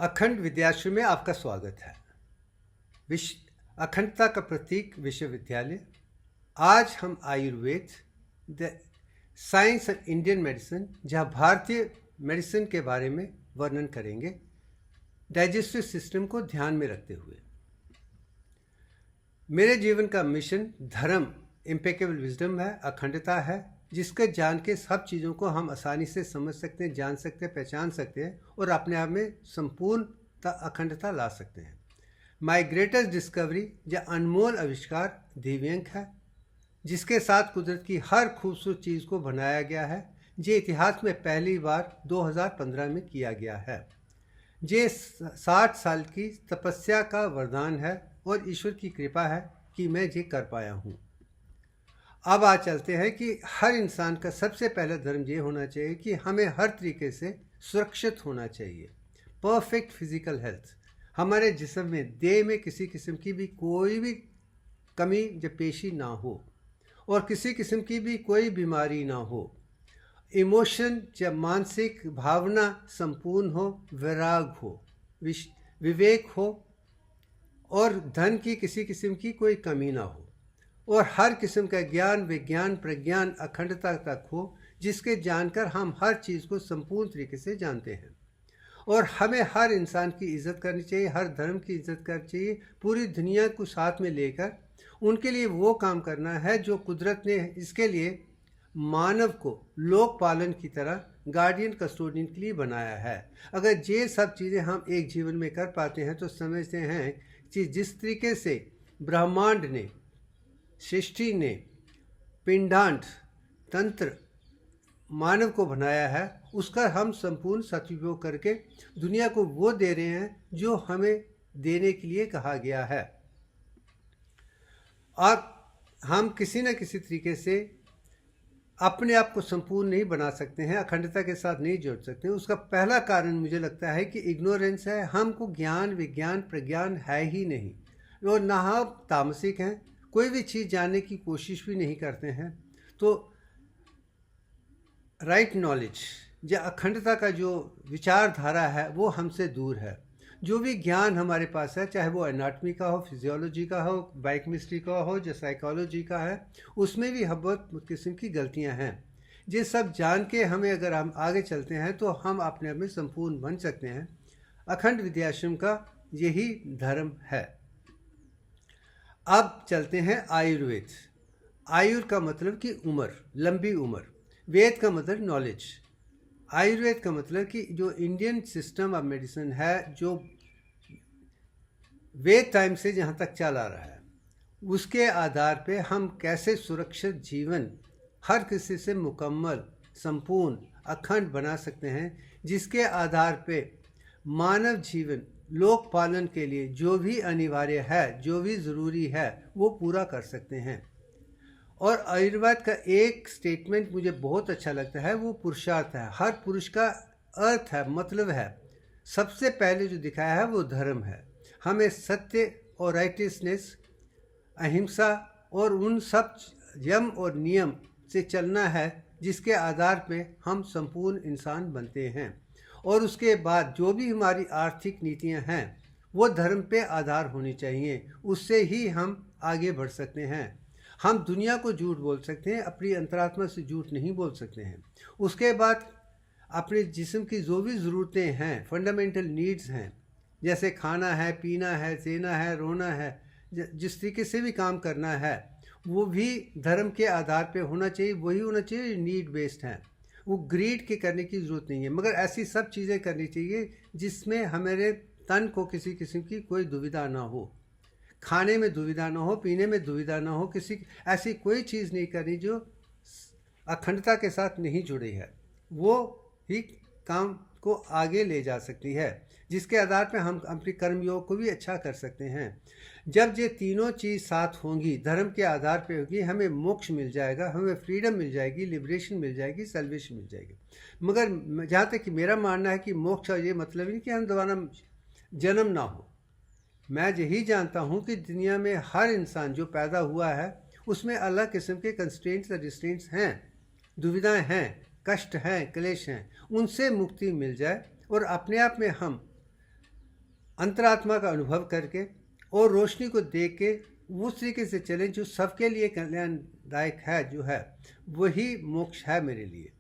अखंड विद्याश्रम में आपका स्वागत है। अखंडता का प्रतीक विश्वविद्यालय। आज हम Ayurveda, the science of Indian medicine, जहाँ भारतीय मेडिसिन के बारे में वर्णन करेंगे, डाइजेस्टिव सिस्टम को ध्यान में रखते हुए। मेरे जीवन का मिशन धर्म, इम्पेकेबल विजडम है, अखंडता है, जिसके जान के सब चीज़ों को हम आसानी से समझ सकते हैं, जान सकते हैं, पहचान सकते हैं और अपने आप में संपूर्ण अखंडता ला सकते हैं। माई ग्रेटेस्ट डिस्कवरी या अनमोल आविष्कार दिव्यांग है, जिसके साथ कुदरत की हर खूबसूरत चीज़ को बनाया गया है। ये इतिहास में पहली बार 2015 में किया गया है। ये 60 साल की तपस्या का वरदान है और ईश्वर की कृपा है कि मैं ये कर पाया हूँ। अब आज चलते हैं कि हर इंसान का सबसे पहला धर्म ये होना चाहिए कि हमें हर तरीके से सुरक्षित होना चाहिए। परफेक्ट फिजिकल हेल्थ, हमारे जिस्म में, देह में किसी किस्म की भी कोई भी कमी या पेशी ना हो और किसी किस्म की भी कोई बीमारी ना हो। इमोशन या मानसिक भावना संपूर्ण हो, वैराग हो, विवेक हो और धन की किसी किस्म की कोई कमी ना हो और हर किस्म का ज्ञान, विज्ञान, प्रज्ञान अखंडता तक हो, जिसके जानकर हम हर चीज़ को संपूर्ण तरीके से जानते हैं। और हमें हर इंसान की इज़्ज़त करनी चाहिए, हर धर्म की इज़्ज़त करनी चाहिए, पूरी दुनिया को साथ में लेकर उनके लिए वो काम करना है जो कुदरत ने इसके लिए मानव को लोक पालन की तरह गार्डियन, कस्टोडियन के लिए बनाया है। अगर ये सब चीज़ें हम एक जीवन में कर पाते हैं तो समझते हैं कि जिस तरीके से ब्रह्मांड ने, सृष्टि ने, पिंडांड तंत्र मानव को बनाया है, उसका हम संपूर्ण सदुपयोग करके दुनिया को वो दे रहे हैं जो हमें देने के लिए कहा गया है। और हम किसी न किसी तरीके से अपने आप को संपूर्ण नहीं बना सकते हैं, अखंडता के साथ नहीं जोड़ सकते हैं। उसका पहला कारण मुझे लगता है कि इग्नोरेंस है। हमको ज्ञान, विज्ञान, प्रज्ञान है ही नहीं और ना हम तामसिक हैं, कोई भी चीज़ जानने की कोशिश भी नहीं करते हैं। तो राइट नॉलेज या अखंडता का जो विचारधारा है वो हमसे दूर है। जो भी ज्ञान हमारे पास है, चाहे वो एनाटॉमी का हो, फिजियोलॉजी का हो, बायोकेमिस्ट्री का हो, या साइकोलॉजी का है, उसमें भी बहुत किस्म की गलतियां हैं। ये सब जान के हमें अगर हम आगे चलते हैं तो हम अपने आप में संपूर्ण बन सकते हैं। अखंड विद्याश्रम का यही धर्म है। अब चलते हैं आयुर्वेद। आयुर का मतलब कि उम्र, लंबी उम्र। वेद का मतलब नॉलेज। आयुर्वेद का मतलब कि जो इंडियन सिस्टम ऑफ मेडिसिन है, जो वेद टाइम से जहाँ तक चल आ रहा है, उसके आधार पे हम कैसे सुरक्षित जीवन हर किसी से मुकम्मल, संपूर्ण, अखंड बना सकते हैं, जिसके आधार पे मानव जीवन लोक पालन के लिए जो भी अनिवार्य है, जो भी ज़रूरी है, वो पूरा कर सकते हैं। और आयुर्वेद का एक स्टेटमेंट मुझे बहुत अच्छा लगता है, वो पुरुषार्थ है। हर पुरुष का अर्थ है, मतलब है। सबसे पहले जो दिखाया है वो धर्म है। हमें सत्य और राइटियसनेस, अहिंसा और उन सब यम और नियम से चलना है, जिसके आधार पे हम संपूर्ण इंसान बनते हैं। और उसके बाद जो भी हमारी आर्थिक नीतियां हैं वो धर्म पे आधार होनी चाहिए, उससे ही हम आगे बढ़ सकते हैं। हम दुनिया को झूठ बोल सकते हैं, अपनी अंतरात्मा से झूठ नहीं बोल सकते हैं। उसके बाद अपने जिस्म की जो भी ज़रूरतें हैं, फंडामेंटल नीड्स हैं, जैसे खाना है, पीना है, सेना है, रोना है, जिस तरीके से भी काम करना है, वो भी धर्म के आधार पे होना चाहिए। वही होना चाहिए नीड बेस्ड है। वो ग्रीड के करने की ज़रूरत नहीं है, मगर ऐसी सब चीज़ें करनी चाहिए जिसमें हमारे तन को किसी किस्म की कोई दुविधा ना हो। खाने में दुविधा ना हो, पीने में दुविधा ना हो, किसी ऐसी कोई चीज़ नहीं करनी जो अखंडता के साथ नहीं जुड़ी है। वो ही काम को आगे ले जा सकती है, जिसके आधार पर हम अपने कर्मयोग को भी अच्छा कर सकते हैं। जब ये तीनों चीज़ साथ होंगी, धर्म के आधार पे होगी, हमें मोक्ष मिल जाएगा, हमें फ्रीडम मिल जाएगी, लिबरेशन मिल जाएगी, सल्वेशन मिल जाएगी। मगर जहाँ तक कि मेरा मानना है कि मोक्ष का ये मतलब नहीं कि हम दोबारा जन्म ना हो। मैं यही जानता हूँ कि दुनिया में हर इंसान जो पैदा हुआ है उसमें अलग किस्म के कंस्ट्रेंट्स और रिस्ट्रेंट्स हैं, दुविधाएं हैं, कष्ट हैं, क्लेश हैं। उनसे मुक्ति मिल जाए और अपने आप में हम अंतरात्मा का अनुभव करके और रोशनी को देख के उस तरीके से चलें जो सबके लिए कल्याणदायक है, जो है वही मोक्ष है मेरे लिए।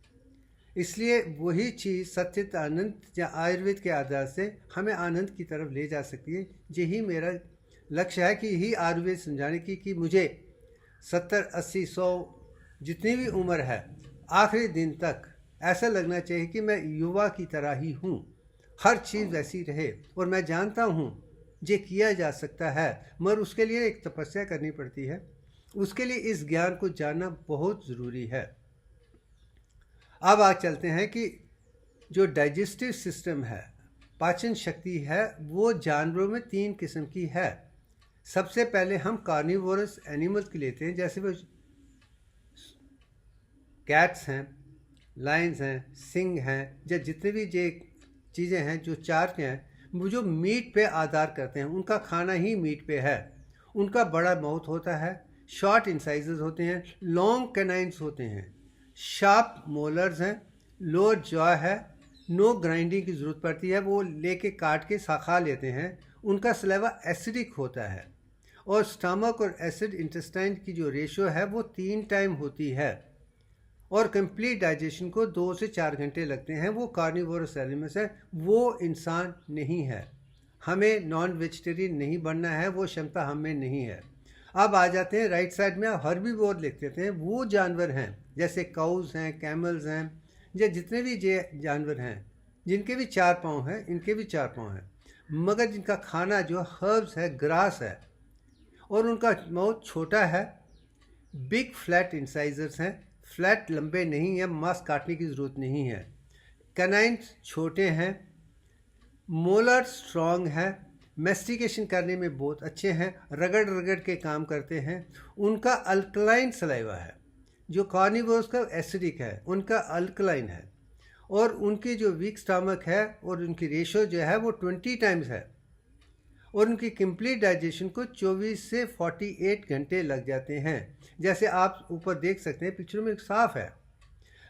इसलिए वही चीज़ सच्चित आनंद या आयुर्वेद के आधार से हमें आनंद की तरफ ले जा सकती है। यही मेरा लक्ष्य है कि यही आयुर्वेद समझाने की कि मुझे 70, 80, 100 जितनी भी उम्र है आखिरी दिन तक ऐसा लगना चाहिए कि मैं युवा की तरह ही हूँ, हर चीज़ वैसी रहे। और मैं जानता हूँ ये किया जा सकता है, मगर उसके लिए एक तपस्या करनी पड़ती है। उसके लिए इस ज्ञान को जानना बहुत ज़रूरी है। अब आज चलते हैं कि जो डाइजेस्टिव सिस्टम है, पाचन शक्ति है, वो जानवरों में 3 किस्म की है। सबसे पहले हम कार्निवोरस एनिमल्स की लेते हैं, जैसे वो कैट्स हैं, लायंस हैं, सिंह हैं, या जितने भी ये चीज़ें हैं जो चारते हैं, वो जो मीट पे आधार करते हैं, उनका खाना ही मीट पे है। उनका बड़ा माउथ होता है, शॉर्ट इंसाइजेस होते हैं, लॉन्ग कैनाइन्स होते हैं, शार्प मोलर्स हैं, लोअर जॉ है, नो ग्राइंडिंग की ज़रूरत पड़ती है, वो लेके काट के खा लेते हैं। उनका सलेवा एसिडिक होता है और स्टमक और एसिड इंटेस्टाइन की जो रेशो है वो 3 टाइम होती है और कंप्लीट डाइजेशन को 2 से 4 घंटे लगते हैं। वो कार्निवोरस एनिमल्स है, वो इंसान नहीं है। हमें नॉन वेजिटेरियन नहीं बनना है, वो क्षमता हमें नहीं है। अब आ जाते हैं राइट साइड में, आप हर्बीवोर लिख देते हैं। वो जानवर हैं जैसे काउज हैं, कैमल्स हैं, या जितने भी जानवर हैं जिनके भी 4 पाँव हैं, इनके भी 4 पाँव हैं, मगर जिनका खाना जो हर्ब्स है, ग्रास है, और उनका माउथ छोटा है, बिग फ्लैट इंसाइजर्स हैं, फ्लैट लंबे नहीं है, मांस काटने की ज़रूरत नहीं है। कैनाइन्स छोटे हैं, मोलर स्ट्रॉन्ग है, मेस्टिकेशन करने में बहुत अच्छे हैं, रगड़ रगड़ के काम करते हैं। उनका अल्कलाइन सलाइवा है, जो कार्निवोरस का एसिडिक है, उनका अल्कलाइन है। और उनकी जो वीक स्टमक है और उनकी रेशो जो है वो 20 टाइम्स है। और उनकी कंप्लीट डाइजेशन को 24 से 48 घंटे लग जाते हैं। जैसे आप ऊपर देख सकते हैं, पिक्चर में साफ है।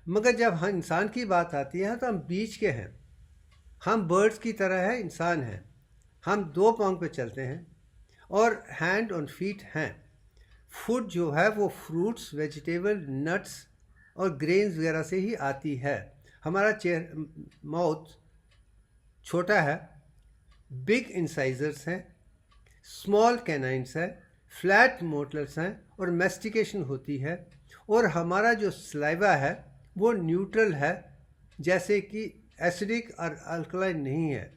मगर जब हम इंसान की बात आती है तो हम बीच के हैं, हम बर्ड्स की तरह है, इंसान हैं। हम 2 पाँव पे चलते हैं और हैंड ऑन फीट हैं। फूड जो है वो फ्रूट्स, वेजिटेबल, नट्स और ग्रेन्स वगैरह से ही आती है। हमारा माउथ छोटा है, बिग इंसाइजर्स हैं, स्मॉल कैनाइन्स है, फ्लैट मोटलर्स हैं और मेस्टिकेशन होती है। और हमारा जो सलाइवा है वो न्यूट्रल है, जैसे कि एसिडिक और अल्कलाइन नहीं है,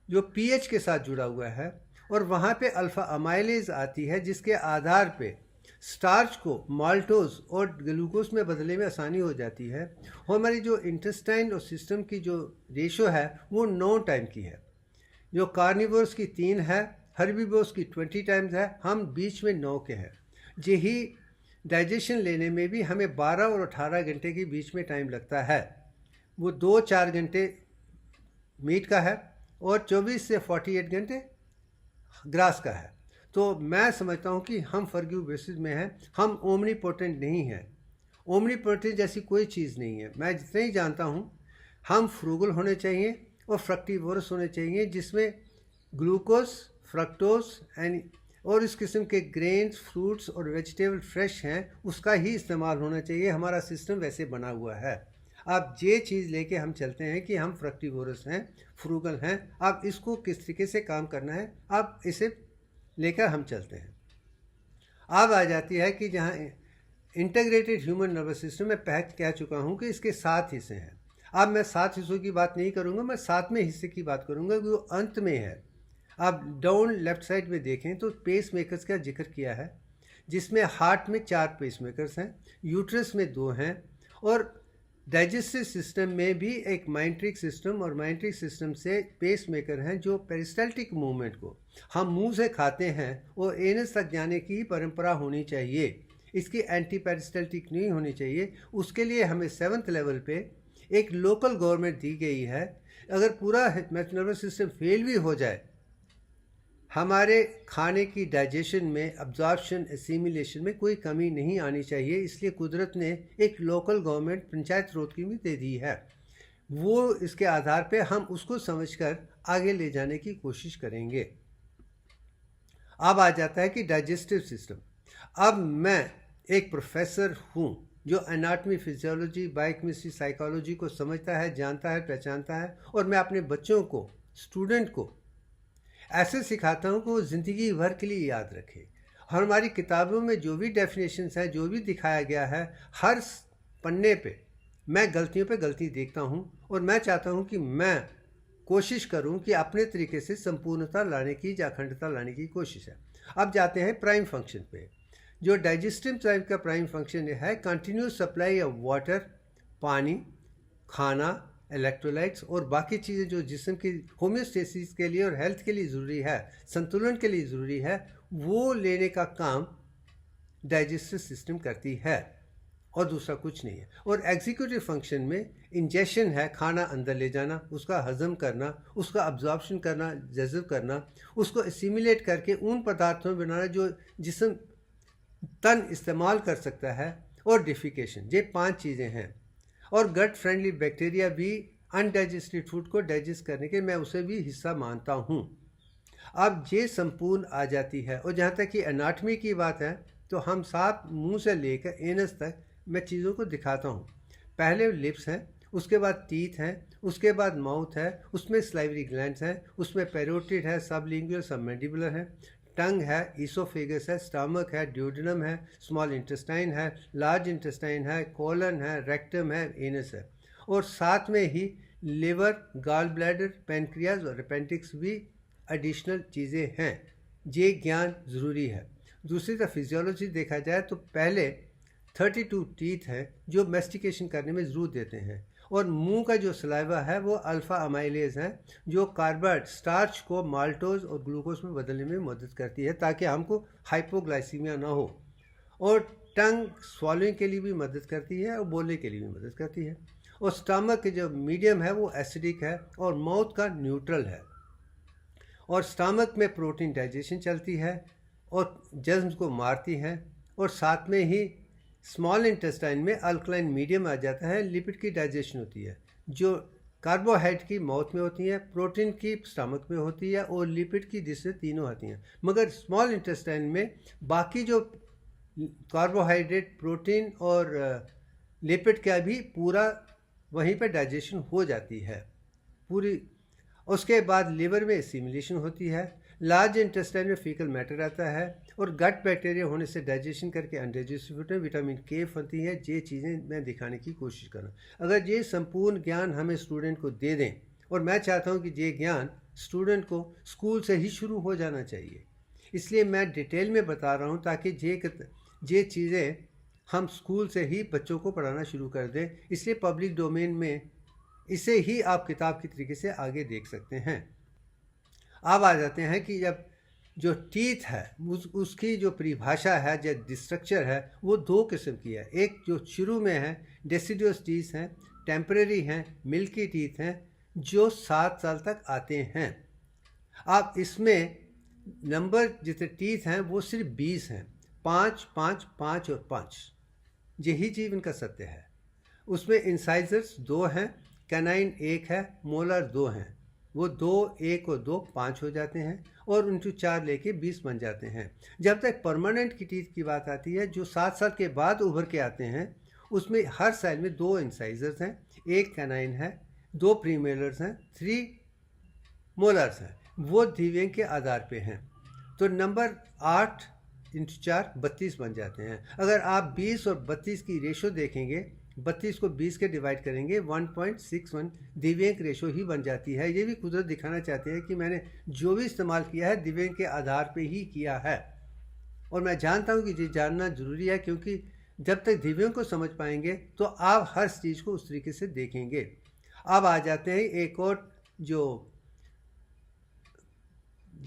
जो पीएच के साथ जुड़ा हुआ है। और वहाँ पे अल्फ़ा अमाइलेज आती है, जिसके आधार पे स्टार्च को माल्टोज और ग्लूकोज में बदलने में आसानी हो जाती है। और हमारी जो इंटेस्टाइन और सिस्टम की जो रेशो है वो 9 टाइम की है, जो कार्निवोर्स की 3 है, हर्बीवोर्स की 20 टाइम्स है, हम बीच में 9 के हैं। यही डाइजेशन लेने में भी हमें 12 और 18 घंटे के बीच में टाइम लगता है। वो 2-4 घंटे मीट का है और 24 से 48 घंटे ग्रास का है। तो मैं समझता हूँ कि हम फर्ग्यू बेसिस में हैं, हम ओमनीपोटेंट नहीं हैं। ओमनीपोटेंट जैसी कोई चीज़ नहीं है। मैं जितना ही जानता हूँ, हम फ्रूगल होने चाहिए और फ्रक्टिवोरस होने चाहिए, जिसमें ग्लूकोज, फ्रक्टोज और इस किस्म के ग्रेन्स, फ्रूट्स और वेजिटेबल फ्रेश हैं, उसका ही इस्तेमाल होना चाहिए। हमारा सिस्टम वैसे बना हुआ है। अब ये चीज़ लेके हम चलते हैं कि हम फ्रक्टिवोरस हैं, फ्रूगल हैं। अब इसको किस तरीके से काम करना है, अब इसे लेकर हम चलते हैं। अब आ जाती है कि जहाँ इंटीग्रेटेड ह्यूमन नर्वस सिस्टम में पहले कह चुका हूँ कि इसके 7 हिस्से हैं। अब मैं 7 हिस्सों की बात नहीं करूँगा, मैं 7वें हिस्से की बात करूँगा, जो अंत में है। आप डाउन लेफ्ट साइड में देखें तो पेस मेकर्स का जिक्र किया है, जिसमें हार्ट में 4 पेस मेकर्स हैं, यूट्रस में 2 हैं, और डाइजेस्टिव सिस्टम में भी एक माइंट्रिक सिस्टम और माइंट्रिक सिस्टम से पेस मेकर हैं, जो पेरिस्टाल्टिक मूवमेंट को हम मुंह से खाते हैं और एनस तक जाने की परंपरा होनी चाहिए। इसकी एंटी पेरिस्टाल्टिक नहीं होनी चाहिए। उसके लिए हमें 7th लेवल पे एक लोकल गवर्नमेंट दी गई है। अगर पूरा नर्वस सिस्टम फेल भी हो जाए, हमारे खाने की डाइजेशन में, अब्जॉर्प्शन, एसिमिलेशन में कोई कमी नहीं आनी चाहिए। इसलिए कुदरत ने एक लोकल गवर्नमेंट पंचायत रोड की भी दे दी है। वो इसके आधार पे हम उसको समझकर आगे ले जाने की कोशिश करेंगे। अब आ जाता है कि डाइजेस्टिव सिस्टम। अब मैं एक प्रोफेसर हूँ जो एनाटॉमी, फिजियोलॉजी, बायोकेमिस्ट्री, साइकोलॉजी को समझता है, जानता है, पहचानता है, और मैं अपने बच्चों को, स्टूडेंट को ऐसे सिखाता हूँ कि वो ज़िंदगी भर के लिए याद रखे। हमारी किताबों में जो भी डेफिनेशंस हैं, जो भी दिखाया गया है, हर पन्ने पे मैं गलतियों पे गलती देखता हूँ, और मैं चाहता हूँ कि मैं कोशिश करूँ कि अपने तरीके से संपूर्णता लाने की या अखंडता लाने की कोशिश है। अब जाते हैं प्राइम फंक्शन पे। जो डाइजेस्टिव टाइप का प्राइम फंक्शन है, कंटिन्यूस सप्लाई ऑफ वाटर, पानी, खाना, इलेक्ट्रोलाइट्स और बाकी चीज़ें जो जिस्म की होम्योस्टेसिस के लिए और हेल्थ के लिए ज़रूरी है, संतुलन के लिए ज़रूरी है, वो लेने का काम डाइजेस्टिव सिस्टम करती है, और दूसरा कुछ नहीं है। और एग्जीक्यूटिव फंक्शन में इंजेक्शन है, खाना अंदर ले जाना, उसका हजम करना, उसका अब्जॉर्प्शन करना, जज़ब करना, उसको एसिमिलेट करके उन पदार्थों में बनाना जो जिस्म तन इस्तेमाल कर सकता है, और डिफिकेशन। ये 5 चीज़ें हैं। और गट फ्रेंडली बैक्टीरिया भी अनडाइजेस्टेड फूड को डाइजेस्ट करने के मैं उसे भी हिस्सा मानता हूँ। अब ये संपूर्ण आ जाती है। और जहाँ तक कि एनाटॉमी की बात है, तो हम साथ मुंह से लेकर एनस तक मैं चीज़ों को दिखाता हूँ। पहले लिप्स हैं, उसके बाद टीथ हैं, उसके बाद माउथ है, उसमें स्लाइवरी ग्लैंड्स हैं, उसमें पैरोटिड है, सबलिंगुअल, सबमैंडिबुलर है, टंग है, ईसोफेगस है, स्टमक है, ड्यूडेनम है, स्मॉल इंटेस्टाइन है, लार्ज इंटेस्टाइन है, कोलन है, रेक्टम है, एनस है, और साथ में ही लिवर, गॉल ब्लैडर, पेनक्रियाज और अपेंडिक्स भी एडिशनल चीज़ें हैं। ये ज्ञान ज़रूरी है। दूसरी तरफ फिजियोलॉजी देखा जाए तो पहले 32 टीथ हैं जो मेस्टिकेशन करने में ज़रूर देते हैं, और मुंह का जो सलाइवा है वो अल्फ़ा अमाइलेज है जो कार्बोहाइड्रेट स्टार्च को माल्टोज और ग्लूकोज में बदलने में मदद करती है ताकि हमको हाइपोग्लाइसीमिया ना हो। और टंग स्वॉलोइंग के लिए भी मदद करती है और बोलने के लिए भी मदद करती है। और स्टमक के जो मीडियम है वो एसिडिक है और माउथ का न्यूट्रल है। और स्टमक में प्रोटीन डाइजेशन चलती है और जर्म्स को मारती है, और साथ में ही स्मॉल इंटेस्टाइन में अल्कलाइन मीडियम आ जाता है, लिपिड की डाइजेशन होती है जो कार्बोहाइड्रेट की माउथ में होती है, प्रोटीन की स्टमक में होती है और लिपिड की जिससे तीनों आती हैं। मगर स्मॉल इंटेस्टाइन में बाकी जो कार्बोहाइड्रेट, प्रोटीन और लिपिड का भी पूरा वहीं पे डाइजेशन हो जाती है पूरी। उसके बाद लिवर में एसिमिलेशन होती है, लार्ज इंटेस्टाइन में फीकल मैटर आता है, और गट बैक्टीरिया होने से डाइजेशन करके अनडाइजेस्टिव फूड में विटामिन के बनती है। ये चीज़ें मैं दिखाने की कोशिश कर रहा हूँ। अगर ये संपूर्ण ज्ञान हमें स्टूडेंट को दे दें, और मैं चाहता हूँ कि ये ज्ञान स्टूडेंट को स्कूल से ही शुरू हो जाना चाहिए, इसलिए मैं डिटेल में बता रहा हूँ ताकि ये चीज़ें हम स्कूल से ही बच्चों को पढ़ाना शुरू कर दें। इसलिए पब्लिक डोमेन में इसे ही आप किताब की तरीके से आगे देख सकते हैं। अब आ जाते हैं कि जब जो टीथ है उसकी जो परिभाषा है, जो स्ट्रक्चर है, वो 2 किस्म की है। एक जो शुरू में है डेसिडुअस टीथ हैं, टेम्परेरी हैं, मिल्की टीथ हैं जो 7 साल तक आते हैं। अब इसमें नंबर जितने टीथ हैं वो सिर्फ 20 हैं, 5, 5, 5 और 5। यही जीवन का सत्य है। उसमें इंसाइजर्स 2 हैं, कैनाइन 1 है, मोलर 2 हैं। वो 2, 1 और 2 5 हो जाते हैं, और उनको 4 लेके 20 बन जाते हैं। जब तक परमानेंट की टीथ की बात आती है जो 7 साल के बाद उभर के आते हैं, उसमें हर साल में 2 इंसाइजर्स हैं, 1 कैनाइन है, 2 प्रीमेलर्स हैं, 3 मोलर्स हैं। वो दिव्यांग के आधार पे हैं। तो नंबर 8 × 4 32 बन जाते हैं। अगर आप 20 और 32 की रेशो देखेंगे, 32 को 20 के डिवाइड करेंगे 1.61 दिव्यांग रेशो ही बन जाती है। ये भी कुदरत दिखाना चाहते हैं कि मैंने जो भी इस्तेमाल किया है दिव्यांग के आधार पे ही किया है, और मैं जानता हूँ कि ये जानना ज़रूरी है, क्योंकि जब तक दिव्यांग को समझ पाएंगे तो आप हर चीज़ को उस तरीके से देखेंगे। अब आ जाते हैं एक और जो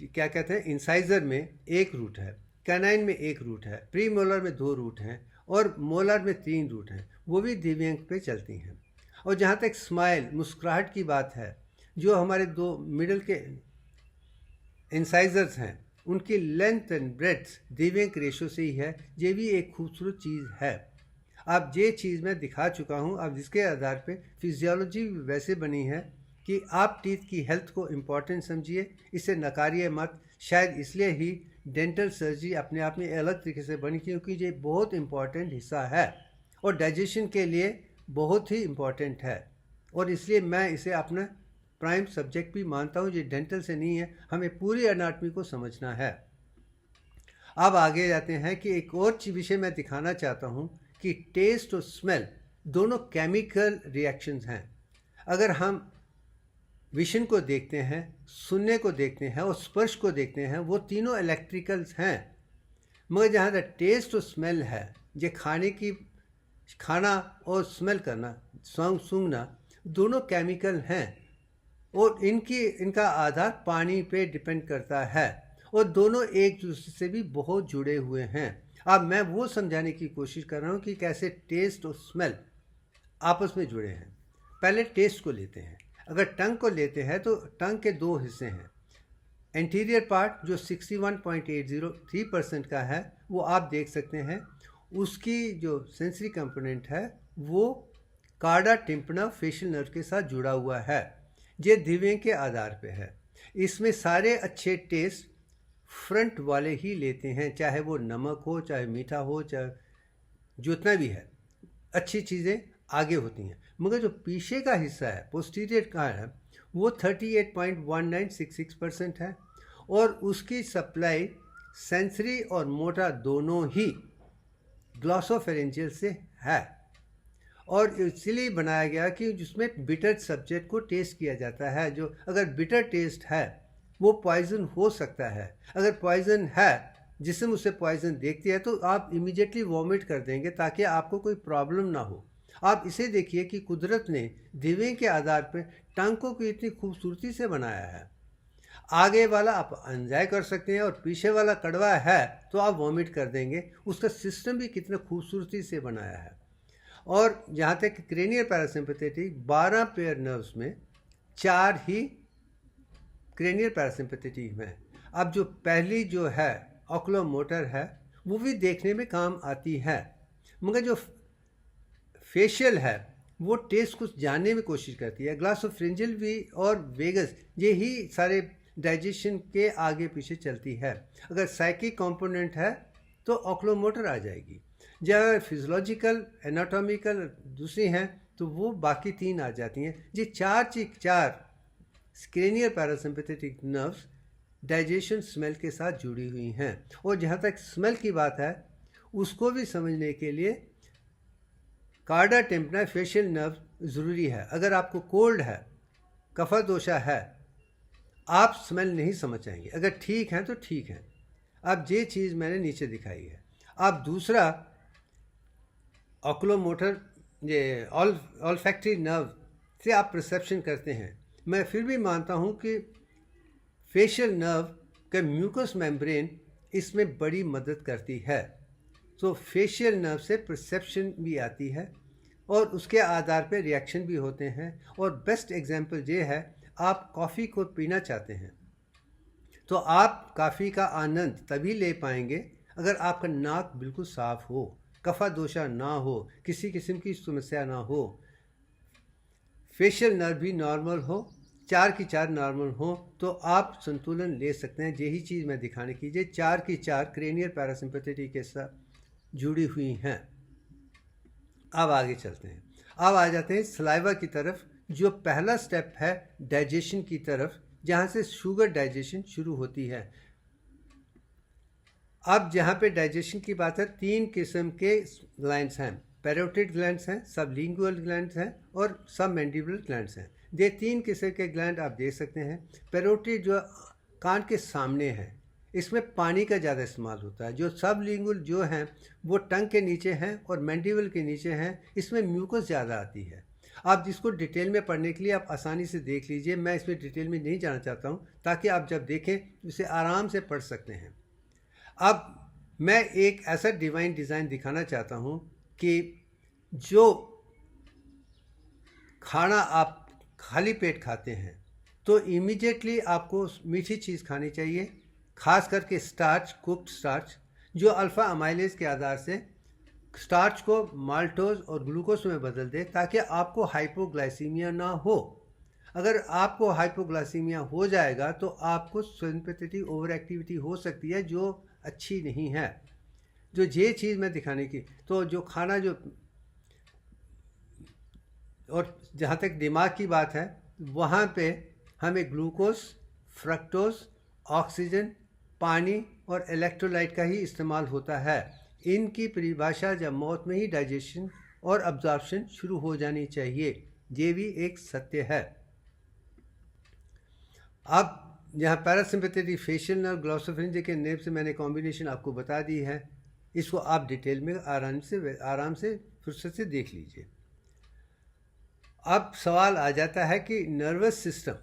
क्या कहते हैं, इंसाइजर में 1 रूट है, कैनाइन में 1 रूट है, प्री मोलर में 2 रूट हैं, और मोलर में 3 रूट हैं, वो भी दिव्यांग पे चलती हैं। और जहाँ तक स्माइल, मुस्कुराहट की बात है, जो हमारे 2 मिडल के इंसाइजर्स हैं उनकी लेंथ एंड ब्रेड्थ दिव्यांग रेशो से ही है। ये भी एक खूबसूरत चीज़ है। अब ये चीज़ मैं दिखा चुका हूँ। अब जिसके आधार पे फिजियोलॉजी वैसे बनी है कि आप टीथ की हेल्थ को इम्पॉर्टेंट समझिए, इसे नकारिए मत। शायद इसलिए ही डेंटल सर्जरी अपने आप में अलग तरीके से बनी, क्योंकि ये बहुत इम्पॉर्टेंट हिस्सा है और डाइजेशन के लिए बहुत ही इम्पॉर्टेंट है, और इसलिए मैं इसे अपना प्राइम सब्जेक्ट भी मानता हूँ। ये डेंटल से नहीं है, हमें पूरी एनाटॉमी को समझना है। अब आगे जाते हैं कि एक और विषय मैं दिखाना चाहता हूँ कि टेस्ट और स्मेल दोनों केमिकल रिएक्शंस हैं। अगर हम विजन को देखते हैं, सुनने को देखते हैं और स्पर्श को देखते हैं, वो तीनों इलेक्ट्रिकल्स हैं। मगर जहाँ तक टेस्ट और स्मेल है, ये खाना और स्मेल करना, सूंघना, दोनों केमिकल हैं और इनका आधार पानी पे डिपेंड करता है और दोनों एक दूसरे से भी बहुत जुड़े हुए हैं। अब मैं वो समझाने की कोशिश कर रहा हूँ कि कैसे टेस्ट और स्मेल आपस में जुड़े हैं। पहले टेस्ट को लेते हैं। अगर टंग को लेते हैं तो टंग के दो हिस्से हैं। एंटीरियर पार्ट जो 61.803% का है, वो आप देख सकते हैं। उसकी जो सेंसरी कंपोनेंट है वो कार्डा टिम्पना फेशियल नर्व के साथ जुड़ा हुआ है। ये धिवे के आधार पे है। इसमें सारे अच्छे टेस्ट फ्रंट वाले ही लेते हैं, चाहे वो नमक हो, चाहे मीठा हो, चाहे जितना भी है, अच्छी चीज़ें आगे होती हैं। मगर जो पीछे का हिस्सा है, पोस्टीरियर का है, वो 38.1966% है और उसकी सप्लाई सेंसरी और मोटा दोनों ही ग्लॉसोफेरेंजियल से है और इसलिए बनाया गया कि जिसमें बिटर सब्जेक्ट को टेस्ट किया जाता है। जो अगर बिटर टेस्ट है वो पॉइजन हो सकता है। अगर पॉइजन है, जिसम उसे पॉइजन देखती है, तो आप इमीडिएटली वॉमिट कर देंगे ताकि आपको कोई प्रॉब्लम ना हो। आप इसे देखिए कि कुदरत ने दिवे के आधार पर टांकों को इतनी खूबसूरती से बनाया है। आगे वाला आप एंजॉय कर सकते हैं और पीछे वाला कड़वा है तो आप वॉमिट कर देंगे। उसका सिस्टम भी कितने खूबसूरती से बनाया है। और जहाँ तक क्रेनियल पैरासिम्पैथेटिक 12 पेयर नर्व्स में 4 ही क्रेनियल पैरासिम्पैथेटिक में। अब जो पहली जो है ऑक्लोमोटर है, वो भी देखने में काम आती है, मगर जो फेशियल है वो टेस्ट को जानने में कोशिश करती है। ग्लॉसोफेरेंजियल भी और वेगस, ये ही सारे डाइजेशन के आगे पीछे चलती है। अगर साइकिक कंपोनेंट है तो ऑक्लोमोटर आ जाएगी। जब फिजियोलॉजिकल, एनाटॉमिकल दूसरी हैं तो वो बाकी 3 आ जाती हैं। ये चार cranial parasympathetic nerves digestion smell के साथ जुड़ी हुई हैं। और जहाँ तक स्मेल की बात है, उसको भी समझने के लिए कार्डा टिम्पना फेशियल नर्व ज़रूरी है। अगर आपको कोल्ड है, कफा दोषा है, आप स्मेल नहीं समझ जाएंगे। अगर ठीक है तो ठीक है। अब ये चीज़ मैंने नीचे दिखाई है। अब दूसरा ऑक्लोमोटर, ये ऑल्फैक्टरी नर्व से आप परसेप्शन करते हैं। मैं फिर भी मानता हूँ कि फेशियल नर्व का म्यूकस मेम्ब्रेन इसमें बड़ी मदद करती है। तो फेशियल नर्व से परसेप्शन भी आती है और उसके आधार पर रिएक्शन भी होते हैं। और बेस्ट एग्जांपल ये है, आप कॉफ़ी को पीना चाहते हैं तो आप कॉफ़ी का आनंद तभी ले पाएंगे अगर आपका नाक बिल्कुल साफ़ हो, कफा दोषा ना हो, किसी किस्म की समस्या ना हो, फेशियल नर्व भी नॉर्मल हो, 4 की 4 नॉर्मल हो, तो आप संतुलन ले सकते हैं। यही चीज़ मैं दिखाने कीजिए। 4 की 4 क्रेनियल पैरासिम्पैथेटिक के साथ जुड़ी हुई हैं। अब आगे चलते हैं। अब आ जाते हैं सलाइवा की तरफ, जो पहला स्टेप है डाइजेशन की तरफ, जहाँ से शुगर डाइजेशन शुरू होती है। अब जहाँ पे डाइजेशन की बात है, 3 किस्म के ग्लैंड्स हैं। पैरोटिड ग्लैंड्स हैं, सबलिंगुअल ग्लैंड्स हैं और सब मैंडिबुलर ग्लैंड्स हैं। ये 3 किस्म के ग्लैंड आप देख सकते हैं। पैरोटिड जो कान के सामने है, इसमें पानी का ज़्यादा इस्तेमाल होता है। जो सबलिंगुअल जो हैं वो टंग के नीचे हैं और मैंडिबल के नीचे हैं, इसमें म्यूकस ज़्यादा आती है। आप जिसको डिटेल में पढ़ने के लिए आप आसानी से देख लीजिए। मैं इसमें डिटेल में नहीं जाना चाहता हूँ, ताकि आप जब देखें इसे आराम से पढ़ सकते हैं। अब मैं एक ऐसा डिवाइन डिज़ाइन दिखाना चाहता हूँ कि जो खाना आप खाली पेट खाते हैं तो इमीडिएटली आपको मीठी चीज़ खानी चाहिए, खास करके स्टार्च, कुक्ड स्टार्च, जो अल्फ़ा अमाइलेज के आधार से स्टार्च को माल्टोज और ग्लूकोज में बदल दे ताकि आपको हाइपोग्लाइसीमिया ना हो। अगर आपको हाइपोग्लाइसीमिया हो जाएगा तो आपको सिंपैथेटिक ओवर एक्टिविटी हो सकती है जो अच्छी नहीं है। जो ये चीज़ मैं दिखाने की, तो जो खाना जो, और जहाँ तक दिमाग की बात है, वहाँ पे हमें ग्लूकोज, फ्रक्टोज, ऑक्सीजन, पानी और इलेक्ट्रोलाइट का ही इस्तेमाल होता है। इनकी परिभाषा जब मौत में ही डाइजेशन और अब्जॉर्प्शन शुरू हो जानी चाहिए, ये भी एक सत्य है। अब यहाँ पैरासिम्पैथेटिक फेशियल नर्व ग्लॉसोफेरिंजियल के नेम से मैंने कॉम्बिनेशन आपको बता दी है, इसको आप डिटेल में आराम से फुर्सत से देख लीजिए। अब सवाल आ जाता है कि नर्वस सिस्टम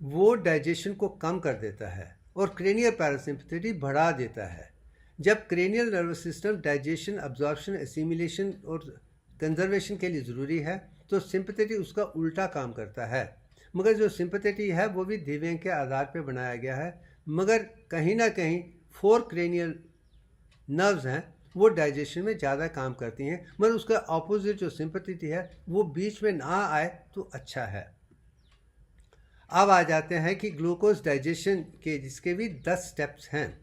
वो डाइजेशन को कम कर देता है और क्रेनियल पैरासिम्पैथेटिक बढ़ा देता है। जब cranial nervous system digestion, absorption, assimilation और कंजर्वेशन के लिए ज़रूरी है, तो सिंपैथेटिक उसका उल्टा काम करता है। मगर जो सिंपैथेटिक है वो भी दिव्यांग के आधार पर बनाया गया है, मगर कहीं ना कहीं 4 क्रेनियल नर्व्स हैं वो डाइजेशन में ज़्यादा काम करती हैं, मगर उसका ऑपोजिट जो सिंपैथेटिक है वो बीच में ना आए तो अच्छा है। अब आ जाते हैं कि ग्लूकोज डाइजेशन के जिसके भी 10 स्टेप्स हैं।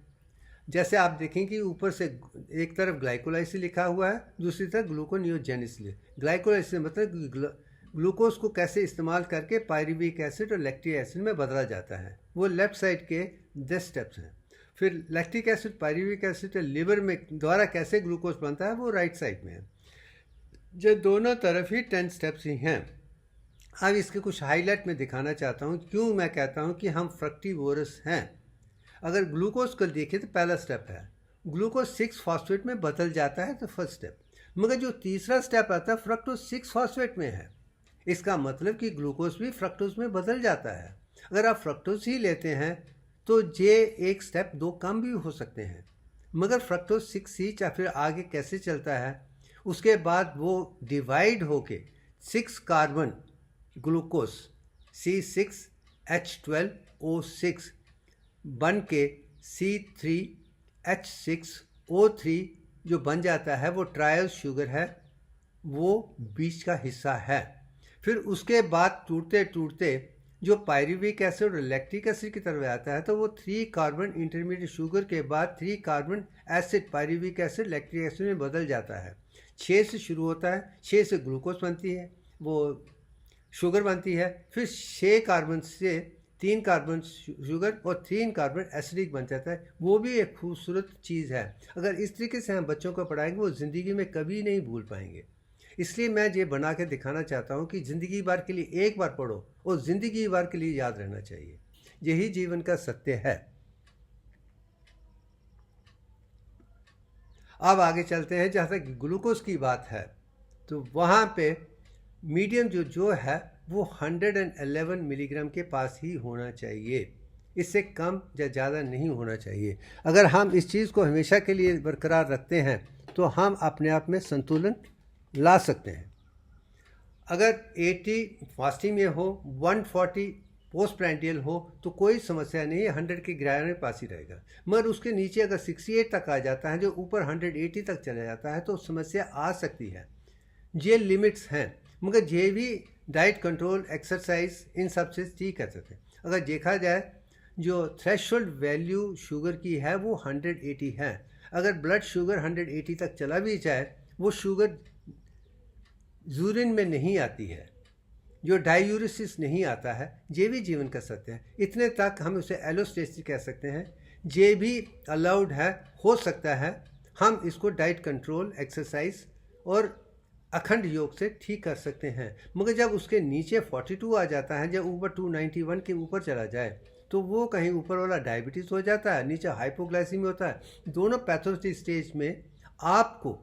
जैसे आप देखें कि ऊपर से एक तरफ ग्लाइकोलाइसिस लिखा हुआ है, दूसरी तरफ ग्लूकोनियोजेनेसिस। ग्लाइकोलाइसिस मतलब ग्लूकोज को कैसे इस्तेमाल करके पायरुविक एसिड और लैक्टिक एसिड में बदला जाता है, वो लेफ्ट साइड के 10 स्टेप्स हैं। फिर lactic acid, pyruvic acid liver में द्वारा कैसे ग्लूकोज बनता है वो राइट साइड में है। जो दोनों तरफ ही 10 स्टेप्स ही हैं। अब इसके कुछ हाईलाइट में दिखाना चाहता हूँ क्यों मैं कहता हूँ कि हम फ्रक्टिवोरस हैं। अगर ग्लूकोज को देखें तो पहला स्टेप है ग्लूकोज 6 फॉस्फेट में बदल जाता है, तो फर्स्ट स्टेप। मगर जो तीसरा स्टेप आता है फ्रक्टोज 6 फॉस्फेट में है, इसका मतलब कि ग्लूकोज भी फ्रक्टोज में बदल जाता है। अगर आप फ्रक्टोज ही लेते हैं तो ये एक स्टेप 2 कम भी हो सकते हैं, मगर फ्रक्टोज 6 या फिर आगे कैसे चलता है, उसके बाद वो डिवाइड होके 6 कार्बन ग्लूकोज C6H12O6 बन के C3H6O3 जो बन जाता है वो ट्रायल शुगर है, वो बीच का हिस्सा है। फिर उसके बाद टूटते टूटते जो पायरुविक एसिड और लैक्टिक एसिड की तरफ आता है, तो वो 3 कार्बन इंटरमीडिएट शुगर के बाद 3 carbon acid pyruvic acid lactic acid में बदल जाता है। 6 से शुरू होता है, 6 से ग्लूकोज बनती है, वो शुगर बनती है। फिर 6 कार्बन से 3 कार्बन शुगर और 3 कार्बन एसिडिक बन जाता है। वो भी एक खूबसूरत चीज़ है। अगर इस तरीके से हम बच्चों को पढ़ाएंगे वो ज़िंदगी में कभी नहीं भूल पाएंगे। इसलिए मैं ये बना के दिखाना चाहता हूँ कि ज़िंदगी भर के लिए एक बार पढ़ो और ज़िंदगी भर के लिए याद रहना चाहिए। यही जीवन का सत्य है। अब आगे चलते हैं। जहाँ तक ग्लूकोज की बात है तो वहाँ पे मीडियम जो है वो 111 मिलीग्राम के पास ही होना चाहिए, इससे कम या ज़्यादा नहीं होना चाहिए। अगर हम इस चीज़ को हमेशा के लिए बरकरार रखते हैं तो हम अपने आप में संतुलन ला सकते हैं। अगर 80 फास्टिंग में हो, 140 पोस्ट प्रेंडियल हो तो कोई समस्या नहीं है, 100 के गिराए में पास ही रहेगा। मगर उसके नीचे अगर 68 तक आ जाता है, जो ऊपर 180 तक चला जाता है, तो समस्या आ सकती है। ये लिमिट्स हैं, मगर ये भी डाइट कंट्रोल, एक्सरसाइज, इन सब से ठीक कर सकते हैं। अगर देखा जाए जो थ्रेशोल्ड वैल्यू शुगर की है वो 180 है। अगर ब्लड शुगर 180 तक चला भी जाए, वो शुगर यूरिन में नहीं आती है, जो डायूरिसिस नहीं आता है। ये भी जीवन का सत्य है। इतने तक हम उसे एलोस्टेसिस कह सकते हैं, ये भी अलाउड है, हो सकता है। हम इसको डाइट कंट्रोल, एक्सरसाइज और अखंड योग से ठीक कर सकते हैं। मगर जब उसके नीचे 42 आ जाता है, जब ऊपर 291 के ऊपर चला जाए, तो वो कहीं ऊपर वाला डायबिटीज़ हो जाता है, नीचे हाइपोग्लाइसीमिया होता है। दोनों पैथोलॉजी स्टेज में आपको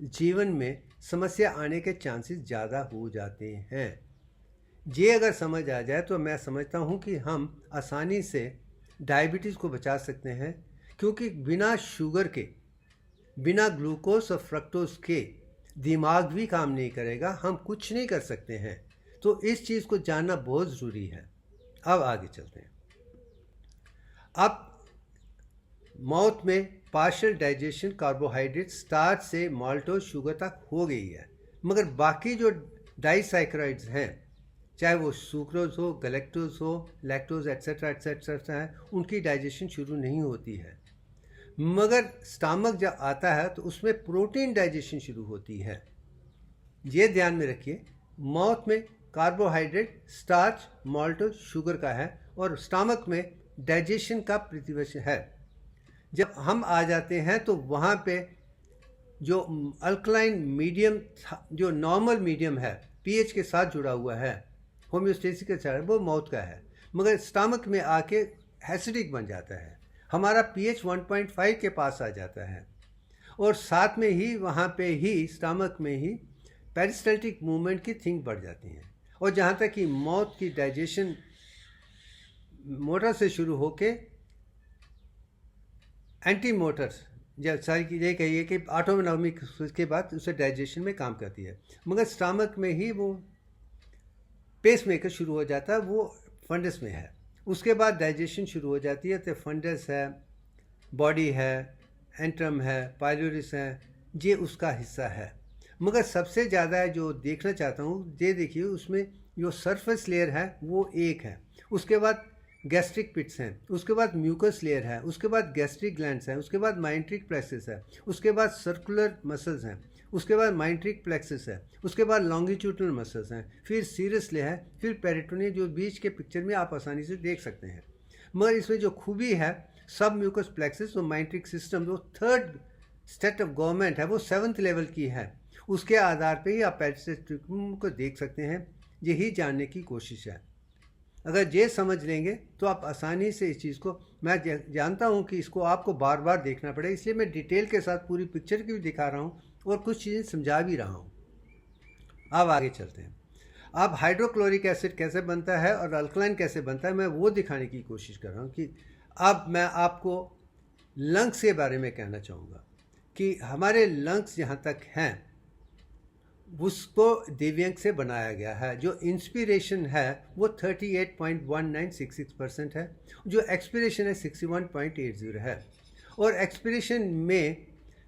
जीवन में समस्या आने के चांसेस ज़्यादा हो जाते हैं। ये अगर समझ आ जाए तो मैं समझता हूँ कि हम आसानी से डायबिटीज़ को बचा सकते हैं, क्योंकि बिना शुगर के, बिना ग्लूकोज और फ्रक्टोज के दिमाग भी काम नहीं करेगा, हम कुछ नहीं कर सकते हैं। तो इस चीज़ को जानना बहुत ज़रूरी है। अब आगे चलते हैं। अब मौत में पार्शियल डाइजेशन कार्बोहाइड्रेट स्टार्च से माल्ट और शुगर तक हो गई है, मगर बाकी जो डाइसैकेराइड्स हैं, चाहे वो सुक्रोज हो, गैलेक्टोज हो, लैक्टोज एट्सेट्रा एट्सेट्रा है, उनकी डाइजेशन शुरू नहीं होती है। मगर स्टमक जब आता है तो उसमें प्रोटीन डाइजेशन शुरू होती है। ये ध्यान में रखिए, माउथ में कार्बोहाइड्रेट, स्टार्च, माल्ट और शुगर का है और स्टमक में डाइजेशन का प्रतिवेश है। जब हम आ जाते हैं तो वहाँ पे जो अल्कलाइन मीडियम, जो नॉर्मल मीडियम है, पीएच के साथ जुड़ा हुआ है, होम्योस्टेसिस के साथ, वो माउथ का है, मगर स्टमक में आके एसिडिक बन जाता है। हमारा पीएच 1.5 के पास आ जाता है और साथ में ही वहाँ पे ही स्टमक में ही पेरिस्टल्टिक मूवमेंट की थिंग बढ़ जाती हैं। और जहाँ तक कि माउथ की डाइजेशन मोटर से शुरू होके एंटी मोटर्स, जब सारी चीज़ें कहिए कि ऑटोनॉमिक के बाद उसे डाइजेशन में काम करती है, मगर स्टमक में ही वो पेस मेकर शुरू हो जाता है, वो फंडस में है। उसके बाद डाइजेशन शुरू हो जाती है, तो फंडस है, बॉडी है, एंट्रम है, पायलोरिस है, ये उसका हिस्सा है। मगर सबसे ज़्यादा जो देखना चाहता हूँ, ये देखिए, उसमें जो सरफेस लेयर है वो एक है, उसके बाद गैस्ट्रिक पिट्स हैं, उसके बाद म्यूकस लेयर है, उसके बाद गैस्ट्रिक ग्लैंड्स हैं, उसके बाद माइंट्रिक प्लेक्सस है, उसके बाद सर्कुलर मसल्स हैं, उसके बाद माइंट्रिक प्लेक्सस है, उसके बाद लॉन्गिट्यूडनल मसल्स हैं, फिर सीरस लेयर है, फिर पेरिटोनियम, जो बीच के पिक्चर में आप आसानी से देख सकते हैं। मगर इसमें जो खूबी है, सब म्यूकस प्लेक्सस और माइंट्रिक सिस्टम, जो थर्ड सेट ऑफ गवर्नमेंट है, वो 7th लेवल की है। उसके आधार पे ही आप पेरिस्टल्टिकम को देख सकते हैं। यही जानने की कोशिश है। अगर ये समझ लेंगे तो आप आसानी से इस चीज़ को, मैं जानता हूँ कि इसको आपको बार बार देखना पड़ेगा, इसलिए मैं डिटेल के साथ पूरी पिक्चर की भी दिखा रहा हूँ और कुछ चीज़ें समझा भी रहा हूँ। अब आगे चलते हैं। अब हाइड्रोक्लोरिक एसिड कैसे बनता है और अल्कलाइन कैसे बनता है, मैं वो दिखाने की कोशिश कर रहा हूँ। कि अब मैं आपको लंग्स के बारे में कहना चाहूँगा कि हमारे लंग्स जहाँ तक हैं उसको दिव्यांग से बनाया गया है। जो इंस्पिरेशन है वो 38.1966% है, जो एक्सपिरेशन है 61.80 है, और एक्सपिरेशन में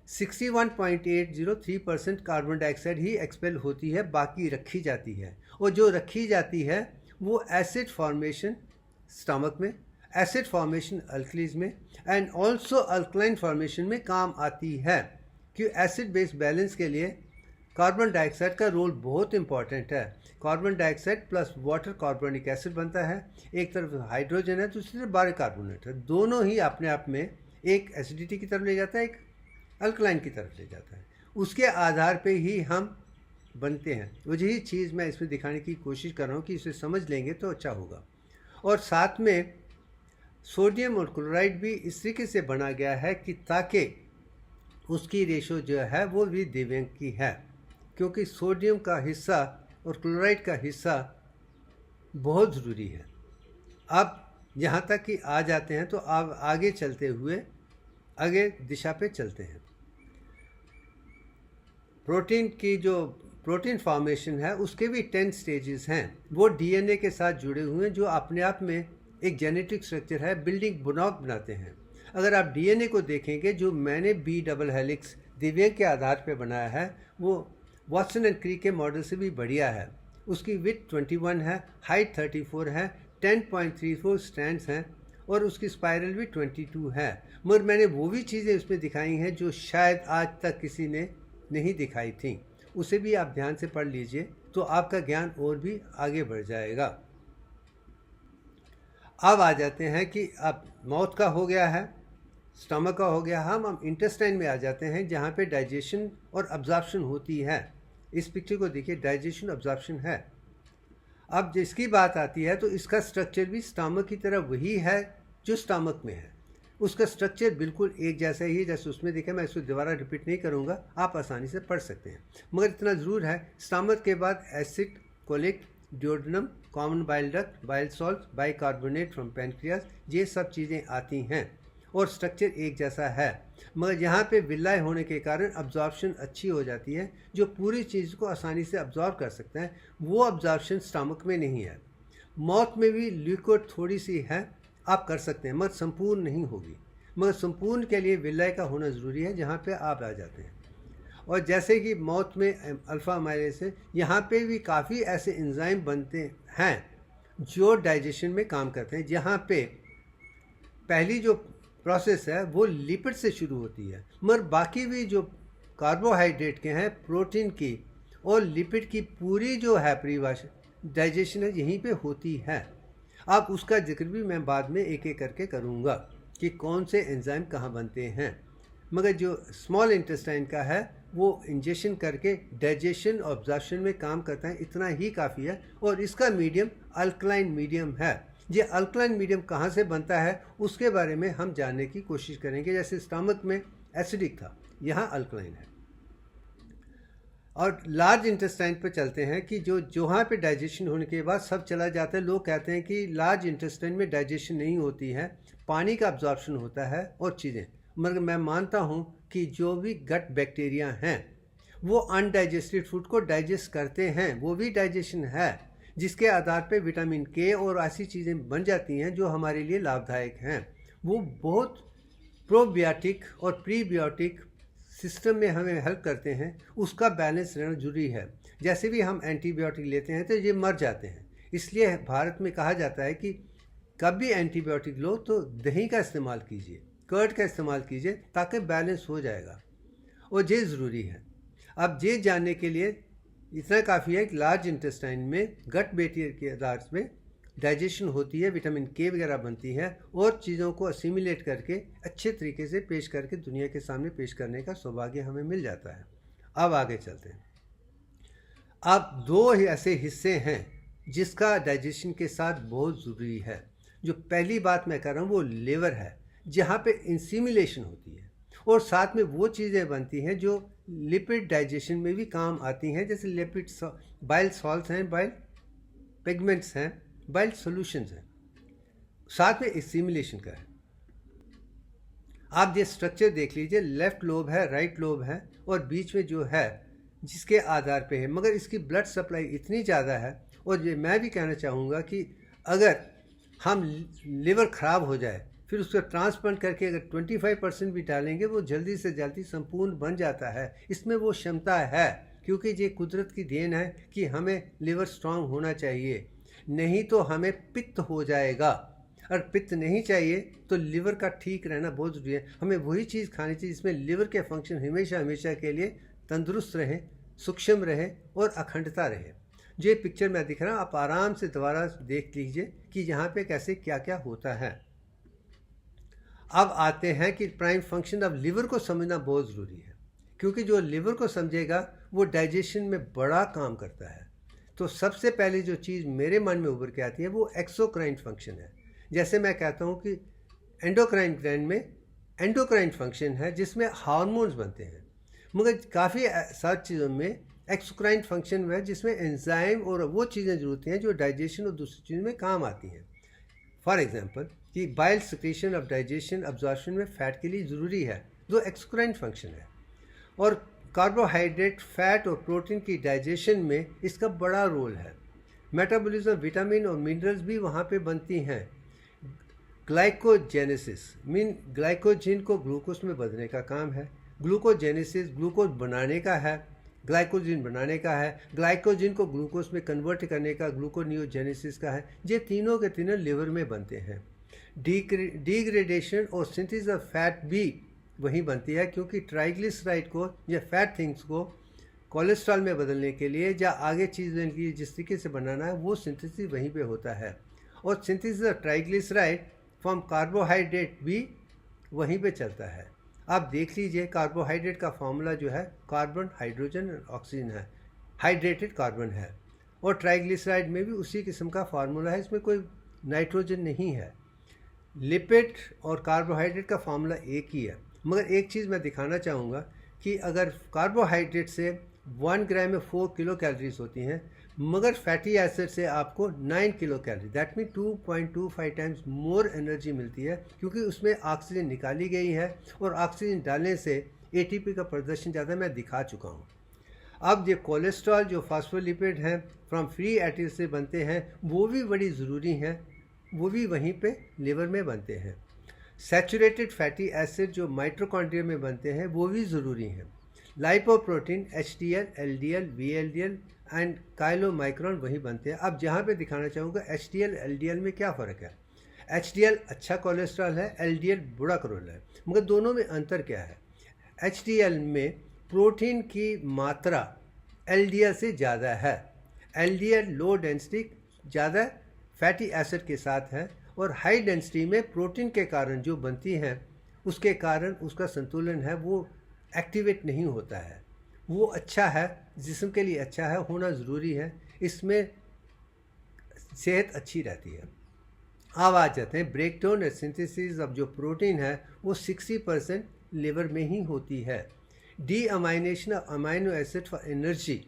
61.803% कार्बन डाइऑक्साइड ही एक्सपेल होती है, बाकी रखी जाती है। और जो रखी जाती है वो एसिड फॉर्मेशन स्टमक में, एसिड फॉर्मेशन अल्कलीज में, एंड ऑल्सो अल्कलाइन फॉर्मेशन में काम आती है। कि एसिड बेस बैलेंस के लिए कार्बन डाइऑक्साइड का रोल बहुत इंपॉर्टेंट है। Carbon dioxide plus water carbonic acid बनता है, एक तरफ हाइड्रोजन है, दूसरी तरफ बाइकार्बोनेट है। दोनों ही अपने आप में एक एसिडिटी की तरफ ले जाता है, एक अल्कलाइन की तरफ ले जाता है। उसके आधार पे ही हम बनते हैं। वही चीज़ मैं इसमें दिखाने की कोशिश कर रहा हूँ कि इसे समझ लेंगे तो अच्छा होगा। और साथ में सोडियम और क्लोराइड भी इस तरीके से बना गया है कि ताकि उसकी रेशो जो है वो भी दिव्यांग की है, क्योंकि सोडियम का हिस्सा और क्लोराइड का हिस्सा बहुत ज़रूरी है। अब यहाँ तक कि आ जाते हैं तो अब आगे चलते हुए आगे दिशा पे चलते हैं। प्रोटीन की जो प्रोटीन फॉर्मेशन है उसके भी 10 स्टेजेस हैं। वो डीएनए के साथ जुड़े हुए हैं, जो अपने आप में एक जेनेटिक स्ट्रक्चर है, बिल्डिंग ब्लॉक बनाते हैं। अगर आप डीएनए को देखेंगे, जो मैंने बी डबल हेलिक्स दिव्यांग के आधार पे बनाया है, वो वॉटसन एंड क्रिक के मॉडल से भी बढ़िया है। उसकी विड्थ 21 है, हाइट 34 है, 10.34 स्ट्रैंड्स हैं और उसकी स्पाइरल भी 22 है। मगर मैंने वो भी चीज़ें उसमें दिखाई हैं जो शायद आज तक किसी ने नहीं दिखाई थी। उसे भी आप ध्यान से पढ़ लीजिए तो आपका ज्ञान और भी आगे बढ़ जाएगा। अब आ जाते हैं कि अब माउथ का हो गया है, स्टमक का हो गया, हम इंटेस्टाइन में आ जाते हैं जहाँ पे डाइजेशन और अब्जॉर्प्शन होती है। इस पिक्चर को देखिए, डाइजेशन अब्जॉर्प्शन है। अब जिसकी बात आती है तो इसका स्ट्रक्चर भी स्टमक की तरह वही है जो स्टमक में है। उसका स्ट्रक्चर बिल्कुल एक जैसा ही है जैसे उसमें देखा। मैं इसको दोबारा रिपीट नहीं करूँगा, आप आसानी से पढ़ सकते हैं। मगर इतना ज़रूर है, स्टमक के बाद acid, colic, duodenum, common bile duct, bile salt, bicarbonate from pancreas, ये सब चीज़ें आती हैं और स्ट्रक्चर एक जैसा है। मगर यहाँ पे विलाय होने के कारण अब्जॉर्प्शन अच्छी हो जाती है, जो पूरी चीज़ को आसानी से अब्जॉर्ब कर सकते हैं। वो अब्जॉर्प्शन स्टमक में नहीं है। माउथ में भी लिक्विड थोड़ी सी है, आप कर सकते हैं, मगर संपूर्ण नहीं होगी। मगर संपूर्ण के लिए विलय का होना ज़रूरी है, जहाँ पे आप आ जाते हैं। और जैसे कि मौत में अल्फ़ा अमाइलेज है, यहाँ पे भी काफ़ी ऐसे एंजाइम बनते हैं जो डाइजेशन में काम करते हैं, जहाँ पे पहली जो प्रोसेस है वो लिपिड से शुरू होती है, मगर बाकी भी जो कार्बोहाइड्रेट के हैं, प्रोटीन की और लिपिड की पूरी जो है परिभाषा डाइजेशन है यहीं पे होती है। अब उसका जिक्र भी मैं बाद में एक एक करके करूँगा कि कौन से एंजाइम कहाँ बनते हैं, मगर जो स्मॉल इंटेस्टाइन का है वो इंजेक्शन करके डाइजेशन और अब्जॉर्प्शन में काम करता है, इतना ही काफ़ी है। और इसका मीडियम अल्कलाइन मीडियम है। ये अल्कलाइन मीडियम कहाँ से बनता है उसके बारे में हम जानने की कोशिश करेंगे। जैसे स्टमक में एसिडिक था, यहाँ अल्कलाइन है। और लार्ज इंटेस्टाइन पर चलते हैं कि जो जहाँ पे डाइजेशन होने के बाद सब चला जाता है। लोग कहते हैं कि लार्ज इंटेस्टाइन में डाइजेशन नहीं होती है, पानी का अब्जॉर्प्शन होता है और चीज़ें, मगर मैं मानता हूँ कि जो भी गट बैक्टीरिया हैं वो अनडाइजेस्टेड फूड को डाइजेस्ट करते हैं, वो भी डाइजेशन है, जिसके आधार पे विटामिन के और ऐसी चीज़ें बन जाती हैं जो हमारे लिए लाभदायक हैं। वो बहुत प्रोबायोटिक और प्रीबायोटिक सिस्टम में हमें हेल्प करते हैं, उसका बैलेंस रहना जरूरी है। जैसे भी हम एंटीबायोटिक लेते हैं तो ये मर जाते हैं, इसलिए भारत में कहा जाता है कि कभी एंटीबायोटिक लो तो दही का इस्तेमाल कीजिए, कर्ड का इस्तेमाल कीजिए, ताकि बैलेंस हो जाएगा, और ये ज़रूरी है। अब ये जानने के लिए इतना काफ़ी है कि लार्ज इंटेस्टाइन में गट बैक्टीरिया के आधार में डाइजेशन होती है, विटामिन के वगैरह बनती है, और चीज़ों को असिमिलेट करके अच्छे तरीके से पेश करके दुनिया के सामने पेश करने का सौभाग्य हमें मिल जाता है। अब आगे चलते हैं। अब दो ही ऐसे हिस्से हैं जिसका डाइजेशन के साथ बहुत ज़रूरी है। जो पहली बात मैं कर रहा हूँ वो लिवर है, जहाँ पे इंसिमिलेशन होती है, और साथ में वो चीज़ें बनती हैं जो लिपिड डाइजेशन में भी काम आती हैं, जैसे लिपिड बाइल सॉल्ट्स हैं, बाइल पिगमेंट्स हैं, बाइल सॉल्यूशंस हैं, साथ में इंसिमिलेशन का है। आप ये स्ट्रक्चर देख लीजिए, लेफ्ट लोब है, राइट लोब है, और बीच में जो है जिसके आधार पे है, मगर इसकी ब्लड सप्लाई इतनी ज़्यादा है। और ये मैं भी कहना चाहूँगा कि अगर हम लिवर ख़राब हो जाए फिर उसको ट्रांसप्लांट करके अगर 25% भी डालेंगे वो जल्दी से जल्दी संपूर्ण बन जाता है। इसमें वो क्षमता है, क्योंकि ये कुदरत की देन है कि हमें लिवर स्ट्रांग होना चाहिए, नहीं तो हमें पित्त हो जाएगा। और पित्त नहीं चाहिए तो लिवर का ठीक रहना बहुत ज़रूरी है। हमें वही चीज़ खानी चाहिए जिसमें लिवर के फंक्शन हमेशा हमेशा के लिए तंदुरुस्त रहे, सूक्ष्म रहे और अखंडता रहे। जो पिक्चर मैं दिख रहा हूँ आप आराम से दोबारा देख लीजिए कि यहाँ पे कैसे क्या क्या होता है। अब आते हैं कि प्राइम फंक्शन ऑफ लिवर को समझना बहुत ज़रूरी है, क्योंकि जो लिवर को समझेगा वो डाइजेशन में बड़ा काम करता है। तो सबसे पहले जो चीज़ मेरे मन में उभर के आती है वो एक्सोक्राइन फंक्शन है। जैसे मैं कहता हूँ कि एंडोक्राइन ग्लैंड में एंडोक्राइन फंक्शन है जिसमें हार्मोन्स बनते हैं, मगर काफ़ी सारी चीज़ों में एक्सोक्राइन फंक्शन है जिसमें एंजाइम और वो चीज़ें ज़रूरत हैं जो डाइजेशन और दूसरी चीज़ों में काम आती हैं। फॉर एग्जांपल कि bile secretion of digestion absorption में फ़ैट के लिए ज़रूरी है, जो एक्सोक्राइन फंक्शन है, और कार्बोहाइड्रेट, फैट और प्रोटीन की डाइजेशन में इसका बड़ा रोल है। मेटाबॉलिज्म, विटामिन और मिनरल्स भी वहाँ पे बनती हैं। ग्लाइकोजेनेसिस मीन ग्लाइकोजन को ग्लूकोज में बदलने का काम है, ग्लूकोजेनेसिस ग्लूकोज बनाने का है, ग्लाइकोजन बनाने का है, ग्लाइकोजन को ग्लूकोज में कन्वर्ट करने का ग्लूकोनियोजेनेसिस का है। ये तीनों के तीनों लिवर में बनते हैं। डिग्रेडेशन और सिंथेसिस ऑफ फैट भी वहीं बनती है, क्योंकि ट्राइग्लिसराइड को या फैट थिंग्स को कोलेस्ट्रॉल में बदलने के लिए या आगे चीज़ें की जिस तरीके से बनाना है वो सिंथेसिस वहीं पे होता है। और synthesis of triglyceride from carbohydrate भी वहीं पे चलता है। आप देख लीजिए कार्बोहाइड्रेट का फॉर्मूला जो है कार्बन, हाइड्रोजन और ऑक्सीजन है, हाइड्रेटेड कार्बन है, और ट्राइग्लिसराइड में भी उसी किस्म का फार्मूला है, इसमें कोई नाइट्रोजन नहीं है। लिपिड और कार्बोहाइड्रेट का फार्मूला एक ही है, मगर एक चीज़ मैं दिखाना चाहूँगा कि अगर कार्बोहाइड्रेट से 1 ग्राम में 4 किलो कैलोरीज होती हैं, मगर फैटी एसिड से आपको 9 kilo calorie, that mean 2.25 times more energy मिलती है, क्योंकि उसमें ऑक्सीजन निकाली गई है, और ऑक्सीजन डालने से एटीपी का प्रदर्शन ज़्यादा मैं दिखा चुका हूँ। अब ये कोलेस्ट्रॉल जो फॉस्फोलिपिड हैं फ्रॉम फ्री एसिड से बनते हैं, वो भी बड़ी ज़रूरी हैं, वो भी वहीं पे लिवर में बनते हैं। सैचुरेटेड फैटी एसिड जो माइटोकॉन्ड्रिया में बनते हैं वो भी ज़रूरी हैं। Lipoprotein HDL, LDL, VLDL and chylomicron वही बनते हैं। अब जहाँ पे दिखाना चाहूँगा HDL, LDL में क्या फ़र्क है। HDL अच्छा कोलेस्ट्रॉल है, LDL बुरा कोलेस्ट्रॉल है, मगर दोनों में अंतर क्या है। HDL में प्रोटीन की मात्रा LDL से ज़्यादा है। LDL लो डेंसिटी ज़्यादा फैटी एसिड के साथ है, और हाई डेंसिटी में प्रोटीन के कारण जो बनती हैं उसके कारण उसका संतुलन है वो एक्टिवेट नहीं होता है। वो अच्छा है, जिस्म के लिए अच्छा है, होना ज़रूरी है, इसमें सेहत अच्छी रहती है। अब आ जाते हैं ब्रेकडाउन और सिंथेसिस। अब जो प्रोटीन है वो 60% लिवर में ही होती है। D amination of amino acid for energy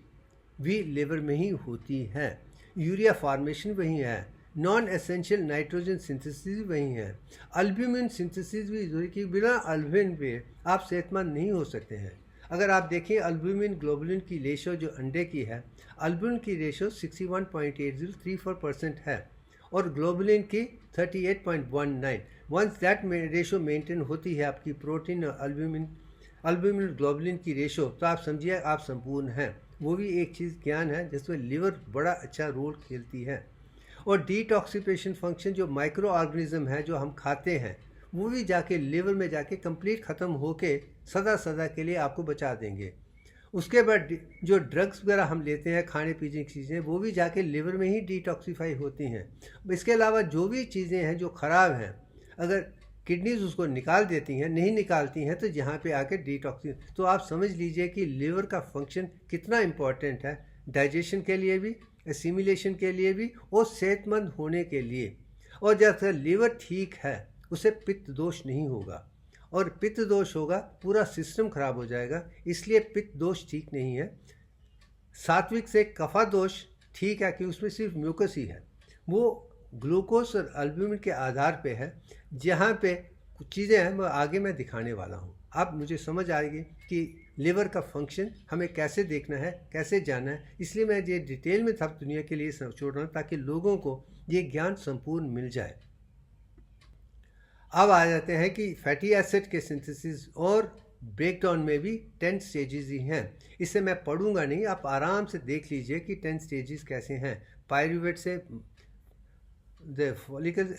भी लिवर में ही होती है। यूरिया फॉर्मेशन वही है। नॉन एसेंशियल नाइट्रोजन सिंथेसिस भी वही है। अल्ब्यूमिन सिंथेसिस भी जरूरी, कि बिना अल्ब्यूमिन पे आप सेहतमंद नहीं हो सकते हैं। अगर आप देखें अल्ब्यूमिन ग्लोबुलिन की रेशो जो अंडे की है, अल्ब्यूमिन की रेशो 61.8034% है और ग्लोबुलिन की 38.19। वंस दैट रेशो मेंटेन होती है आपकी प्रोटीन और अल्ब्यूमिन ग्लोबुलिन की रेशो, तो आप समझिए आप संपूर्ण हैं। वो भी एक चीज़ ज्ञान है जिसमें लिवर बड़ा अच्छा रोल खेलती है। और डिटॉक्सिफिकेशन फंक्शन जो माइक्रो ऑर्गेनिज्म है जो हम खाते हैं वो भी जाके लिवर में जाके कंप्लीट ख़त्म होके सदा के लिए आपको बचा देंगे। उसके बाद जो ड्रग्स वगैरह हम लेते हैं, खाने पीने की चीज़ें, वो भी जाके लिवर में ही डिटॉक्सीफाई होती हैं। इसके अलावा जो भी चीज़ें हैं जो ख़राब हैं, अगर किडनीज उसको निकाल देती हैं, नहीं निकालती हैं, तो यहाँ पे आके डिटॉक्सी, तो आप समझ लीजिए कि लिवर का फंक्शन कितना इम्पॉर्टेंट है डाइजेशन के लिए भी, एसिमिलेशन के लिए भी, और सेहतमंद होने के लिए। और जब लिवर ठीक है उसे पित्त दोष नहीं होगा, और पित्त दोष होगा पूरा सिस्टम खराब हो जाएगा, इसलिए पित्त दोष ठीक नहीं है। सात्विक से कफा दोष ठीक है कि उसमें सिर्फ म्यूकस ही है, वो ग्लूकोज और अल्ब्यूमिन के आधार पे है। जहाँ पे कुछ चीज़ें हैं वो आगे मैं दिखाने वाला हूँ, अब मुझे समझ आएगी कि लिवर का फंक्शन हमें कैसे देखना है, कैसे जाना है। इसलिए मैं ये डिटेल में सब दुनिया के लिए छोड़ रहा हूँ ताकि लोगों को ये ज्ञान संपूर्ण मिल जाए। अब आ जाते हैं कि फैटी एसिड के सिंथेसिस और ब्रेकडाउन में भी 10 स्टेजेस ही हैं। इसे मैं पढ़ूंगा नहीं, आप आराम से देख लीजिए कि 10 स्टेजेस कैसे हैं। पायरूवेट से द फॉलिकल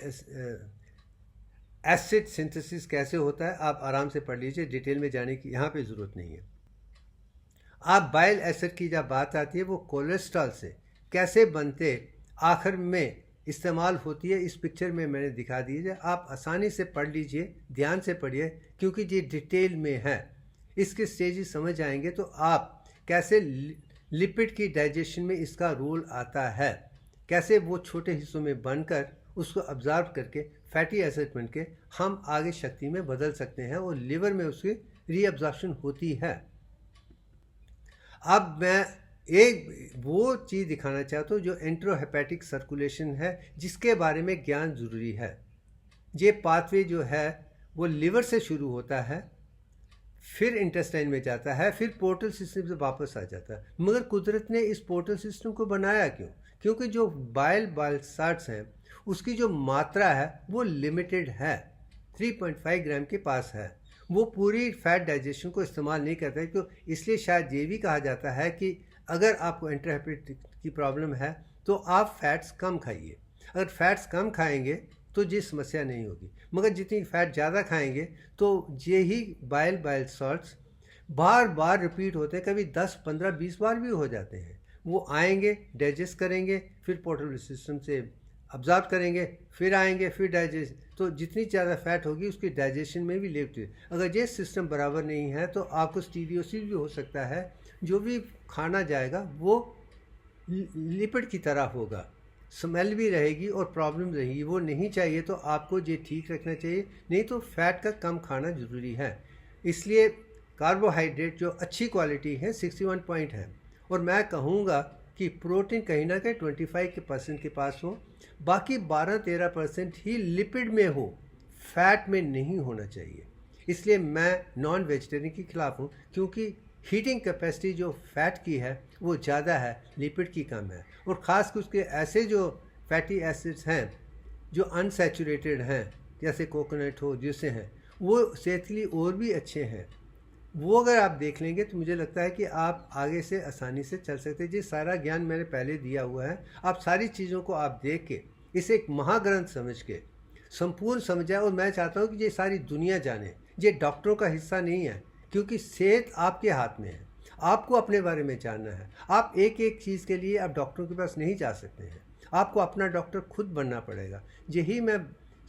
एसिड सिंथेसिस कैसे होता है आप आराम से पढ़ लीजिए, डिटेल में जाने की यहाँ पे ज़रूरत नहीं है। आप बाइल एसिड की जब बात आती है वो कोलेस्ट्रॉल से कैसे बनते आखिर में इस्तेमाल होती है, इस पिक्चर में मैंने दिखा दी है। आप आसानी से पढ़ लीजिए, ध्यान से पढ़िए, क्योंकि ये डिटेल में है। इसके स्टेजेस समझ आएंगे तो आप कैसे लिपिड की डाइजेशन में इसका रोल आता है, कैसे वो छोटे हिस्सों में बनकर उसको ऑब्जर्व करके फैटी एसिड बन के हम आगे शक्ति में बदल सकते हैं और लिवर में उसकी रीअब्जॉर्प्शन होती है। अब मैं एक वो चीज़ दिखाना चाहता हूँ जो एंट्रोहेपेटिक सर्कुलेशन है, जिसके बारे में ज्ञान ज़रूरी है। ये पाथवे जो है वो लिवर से शुरू होता है, फिर इंटेस्टाइन में जाता है, फिर पोर्टल सिस्टम से वापस आ जाता है। मगर कुदरत ने इस पोर्टल सिस्टम को बनाया क्यों? क्योंकि जो बाइल साल्ट्स हैं उसकी जो मात्रा है वो लिमिटेड है, 3.5 ग्राम के पास है। वो पूरी फैट डाइजेशन को इस्तेमाल नहीं करता है, क्यों? इसलिए शायद ये भी कहा जाता है कि अगर आपको एंट्रोहेपेटिक की प्रॉब्लम है तो आप फैट्स कम खाइए। अगर फैट्स कम खाएंगे तो ये समस्या नहीं होगी, मगर जितनी फैट ज़्यादा खाएंगे तो यही बाइल सॉल्ट्स बार बार रिपीट होते हैं, कभी 10, 15, 20 बार भी हो जाते हैं। वो आएंगे, डाइजेस्ट करेंगे, फिर पोर्टल सिस्टम से ऑब्जर्व करेंगे, फिर आएंगे, फिर डाइजेस्ट, तो जितनी ज़्यादा फैट होगी उसकी डाइजेशन में भी लेट। अगर ये सिस्टम बराबर नहीं है तो आपको स्टीरियोसिस भी हो सकता है, जो भी खाना जाएगा वो लिपिड की तरह होगा, स्मेल भी रहेगी और प्रॉब्लम रहेगी। वो नहीं चाहिए, तो आपको ये ठीक रखना चाहिए, नहीं तो फैट का कम खाना ज़रूरी है। इसलिए कार्बोहाइड्रेट जो अच्छी क्वालिटी है 61 पॉइंट है, और मैं कहूँगा कि प्रोटीन कहीं ना कहीं 25% के पास हो, बाकी 12-13% ही लिपिड में हो, फैट में नहीं होना चाहिए। इसलिए मैं नॉन वेजिटेरियन के खिलाफ हूँ, क्योंकि हीटिंग कैपेसिटी जो फैट की है वो ज़्यादा है, लिपिड की कम है। और ख़ास कर उसके ऐसे जो फैटी एसिड्स हैं जो अनसैचुरेटेड हैं, जैसे कोकोनट हो, जैसे हैं, वो सेहत के लिए और भी अच्छे हैं। वो अगर आप देख लेंगे तो मुझे लगता है कि आप आगे से आसानी से चल सकते हैं। जी सारा ज्ञान मैंने पहले दिया हुआ है, आप सारी चीज़ों को आप देख के इसे एक महाग्रंथ समझ के संपूर्ण समझाए। और मैं चाहता हूँ कि ये सारी दुनिया जाने, ये डॉक्टरों का हिस्सा नहीं है, क्योंकि सेहत आपके हाथ में है। आपको अपने बारे में जानना है। आप एक एक चीज़ के लिए आप डॉक्टरों के पास नहीं जा सकते हैं, आपको अपना डॉक्टर खुद बनना पड़ेगा। यही मैं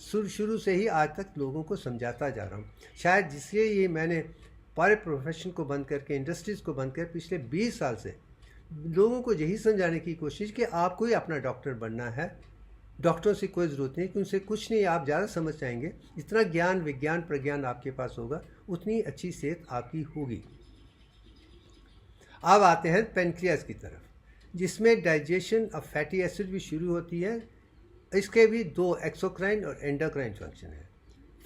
शुरू से ही आज तक लोगों को समझाता जा रहा हूँ। शायद जिसलिए ये मैंने पूरे प्रोफेशन को बंद करके, इंडस्ट्रीज़ को बंद कर पिछले 20 साल से लोगों को यही समझाने की कोशिश कि आपको ही अपना डॉक्टर बनना है। डॉक्टरों से कोई ज़रूरत नहीं, उनसे कुछ नहीं, आप ज़्यादा समझ जाएंगे। जितना ज्ञान, विज्ञान, प्रज्ञान आपके पास होगा, उतनी अच्छी सेहत आपकी होगी। अब आते हैं पेनक्रियाज की तरफ, जिसमें डाइजेशन ऑफ फैटी एसिड भी शुरू होती है। इसके भी 2 एक्सोक्राइन और एंडोक्राइन फंक्शन है।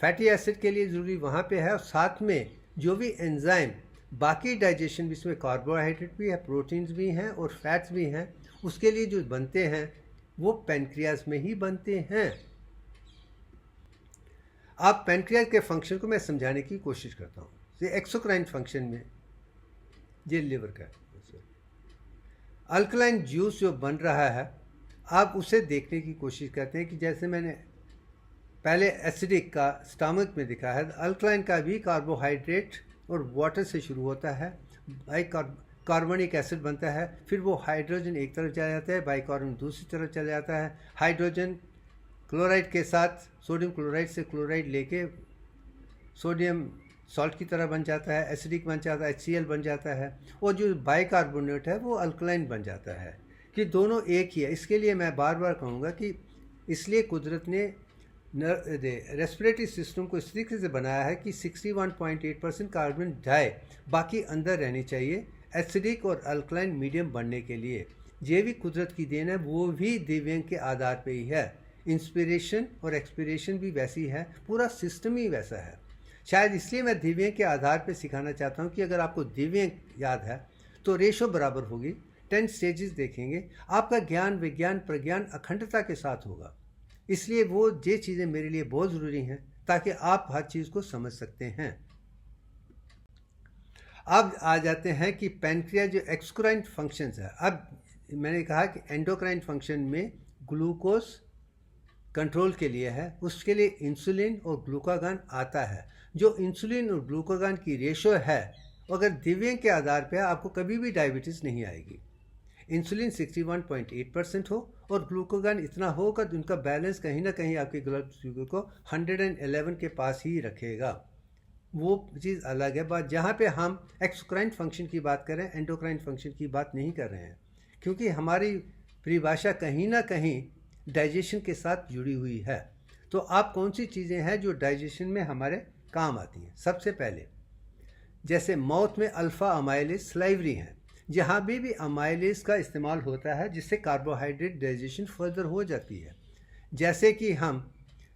फैटी एसिड के लिए ज़रूरी वहाँ पे है, और साथ में जो भी एंजाइम बाकी डाइजेशन भी, इसमें कार्बोहाइड्रेट भी है, प्रोटीन्स भी हैं और फैट्स भी हैं, उसके लिए जो बनते हैं वो पेनक्रियाज में ही बनते हैं। अब पेनक्रियाज के फंक्शन को मैं समझाने की कोशिश करता हूँ। ये एक्सोक्राइन फंक्शन में ये लिवर का अल्कलाइन जूस जो बन रहा है, आप उसे देखने की कोशिश करते हैं कि जैसे मैंने पहले एसिडिक का स्टमक में दिखा है, अल्कलाइन का भी कार्बोहाइड्रेट और वाटर से शुरू होता है। कार्बोनिक एसिड बनता है, फिर वो हाइड्रोजन एक तरफ चला जाता है, बाइकार्बोन दूसरी तरफ चला जाता है। हाइड्रोजन क्लोराइड के साथ सोडियम क्लोराइड से क्लोराइड लेके सोडियम सॉल्ट की तरह बन जाता है, एसिडिक बन जाता है, HCl बन जाता है। और जो बाइकार्बोनेट है वो अल्कलाइन बन जाता है, कि दोनों एक ही है। इसके लिए मैं बार बार कहूँगा कि इसलिए कुदरत ने रेस्पिरेटरी सिस्टम को इस तरीके से बनाया है कि 61.8% कार्बन डाई बाकी अंदर रहनी चाहिए, एसिडिक और अल्कलाइन मीडियम बनने के लिए। ये भी कुदरत की देन है, वो भी दिव्यांग के आधार पे ही है। इंस्पिरेशन और एक्सपिरेशन भी वैसी है, पूरा सिस्टम ही वैसा है। शायद इसलिए मैं दिव्यांग के आधार पे सिखाना चाहता हूँ कि अगर आपको दिव्यांग याद है तो रेशो बराबर होगी। 10 स्टेजेस देखेंगे, आपका ज्ञान, विज्ञान, प्रज्ञान अखंडता के साथ होगा। इसलिए वो ये चीज़ें मेरे लिए बहुत ज़रूरी हैं ताकि आप हर चीज़ को समझ सकते हैं। अब आ जाते हैं कि पेनक्रियाज जो एक्सोक्राइन फंक्शंस है। अब मैंने कहा कि एंडोक्राइन फंक्शन में ग्लूकोज कंट्रोल के लिए है, उसके लिए इंसुलिन और ग्लूकागॉन आता है। जो इंसुलिन और ग्लूकागॉन की रेशो है, अगर दिव्यांग के आधार पर आपको कभी भी डायबिटीज़ नहीं आएगी। इंसुलिन 61.8% हो और ग्लूकागॉन इतना होगा तो उनका बैलेंस कहीं ना कहीं आपके ब्लड शुगर को 111 के पास ही रखेगा। वो चीज़ अलग है बात। जहाँ पे हम एक्सोक्राइन फंक्शन की बात करें, एंडोक्राइन फंक्शन की बात नहीं कर रहे हैं, क्योंकि हमारी परिभाषा कहीं ना कहीं डाइजेशन के साथ जुड़ी हुई है। तो आप कौन सी चीज़ें हैं जो डाइजेशन में हमारे काम आती हैं? सबसे पहले जैसे माउथ में अल्फ़ा अमाइलेज स्लाइवरी हैं, जहाँ भी अमाइलेज का इस्तेमाल होता है जिससे कार्बोहाइड्रेट डाइजेशन फर्दर हो जाती है। जैसे कि हम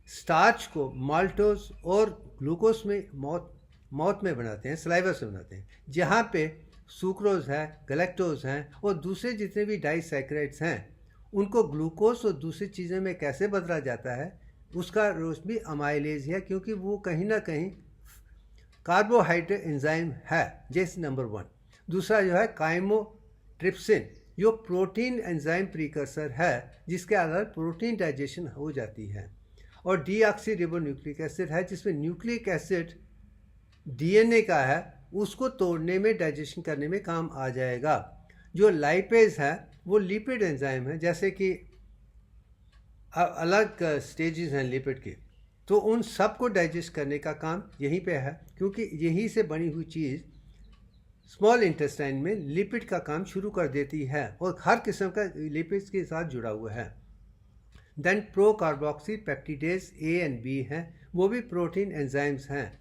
स्टार्च को माल्टोज और ग्लूकोज में माउथ में बनाते हैं, सलाइवा से बनाते हैं, जहाँ पे सुक्रोज है, गैलेक्टोज हैं और दूसरे जितने भी डाइसैकेराइड्स हैं, उनको ग्लूकोज और दूसरी चीज़ों में कैसे बदला जाता है, उसका रोज भी अमाइलेज है, क्योंकि वो कहीं ना कहीं कार्बोहाइड्रेट एंजाइम है। जैसे नंबर 1। दूसरा जो है काइमोट्रिप्सिन, जो प्रोटीन एंजाइम प्रीकर्सर है, जिसके आधार प्रोटीन डाइजेशन हो जाती है। और डीऑक्सीरिबोन्यूक्लिक एसिड है, जिसमें न्यूक्लिक एसिड DNA का है, उसको तोड़ने में, डाइजेशन करने में काम आ जाएगा। जो लाइपेज है वो लिपिड एंजाइम है, जैसे कि अलग स्टेजेस हैं लिपिड के, तो उन सब को डाइजेस्ट करने का काम यहीं पे है, क्योंकि यहीं से बनी हुई चीज़ स्मॉल इंटेस्टाइन में लिपिड का काम शुरू कर देती है और हर किस्म का लिपिड्स के साथ जुड़ा हुआ है। Then procarboxypeptidase A and B हैं, वो भी प्रोटीन एंजाइम्स हैं,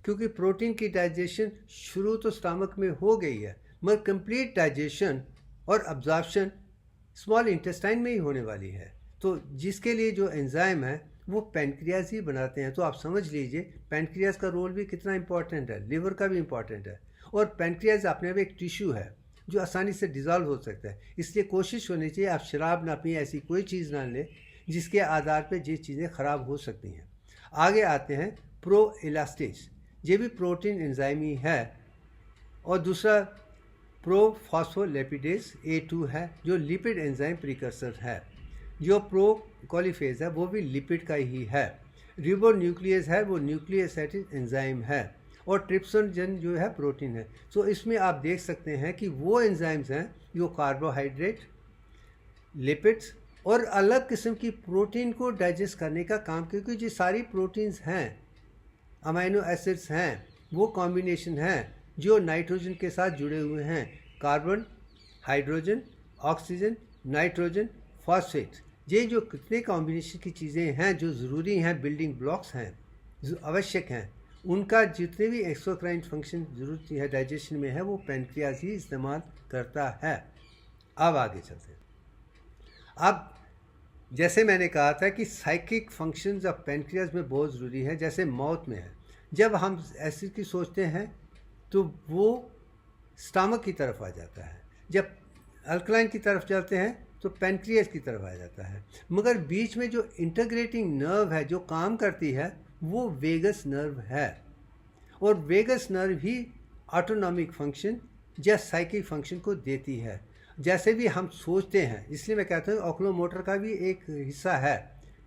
क्योंकि प्रोटीन की डाइजेशन शुरू तो स्टमक में हो गई है, मगर कंप्लीट डाइजेशन और अब्जॉर्प्शन स्मॉल इंटेस्टाइन में ही होने वाली है। तो जिसके लिए जो एंजाइम है वो पेनक्रियाज ही बनाते हैं। तो आप समझ लीजिए पेनक्रियाज का रोल भी कितना इंपॉर्टेंट है, लिवर का भी इंपॉर्टेंट है। और पेनक्रियाज अपने आप एक टिश्यू है जो आसानी से डिज़ोल्व हो सकता है, इसलिए कोशिश होनी चाहिए आप शराब ना पिए, ऐसी कोई चीज़ ना लें जिसके आधार पे ये चीज़ें ख़राब हो सकती हैं। आगे आते हैं प्रो इलास्टेज, ये भी प्रोटीन एंजाइम ही है। और दूसरा प्रोफॉस्फोलिपिडेज A2 है, जो लिपिड एंजाइम प्रिकर्सर है। जो प्रो कॉलीफेज है वो भी लिपिड का ही है। रिबोन्यूक्लियस है, वो न्यूक्लियोसाइड एंजाइम है। और ट्रिप्सिन जो है प्रोटीन है। सो इसमें आप देख सकते हैं कि वो एंजाइम्स हैं जो कार्बोहाइड्रेट, लिपिड्स और अलग किस्म की प्रोटीन को डाइजेस्ट करने का काम, क्योंकि जो सारी प्रोटीन्स हैं, अमाइनो एसिड्स हैं, वो कॉम्बिनेशन हैं जो नाइट्रोजन के साथ जुड़े हुए हैं। Carbon, hydrogen, oxygen, nitrogen, phosphate, ये जो कितने कॉम्बिनेशन की चीज़ें हैं जो ज़रूरी हैं, बिल्डिंग ब्लॉक्स हैं, जो आवश्यक हैं, उनका जितने भी एक्सोक्राइन फंक्शन ज़रूरत है डाइजेशन में है, वो पैनक्रियाज ही इस्तेमाल करता है। अब आगे चलते हैं। अब जैसे मैंने कहा था कि साइकिक फंक्शंस ऑफ पैनक्रियाज में बहुत ज़रूरी है, जैसे माउथ में है। जब हम एसिड की सोचते हैं तो वो स्टमक की तरफ आ जाता है, जब अल्कलाइन की तरफ चलते हैं तो पैनक्रियाज की तरफ आ जाता है। मगर बीच में जो इंटीग्रेटिंग नर्व है, जो काम करती है, वो वेगस नर्व है। और वेगस नर्व ही ऑटोनॉमिक फंक्शन या साइकिक फंक्शन को देती है। जैसे भी हम सोचते हैं, इसलिए मैं कहता हूँ ऑक्लोमोटर का भी एक हिस्सा है।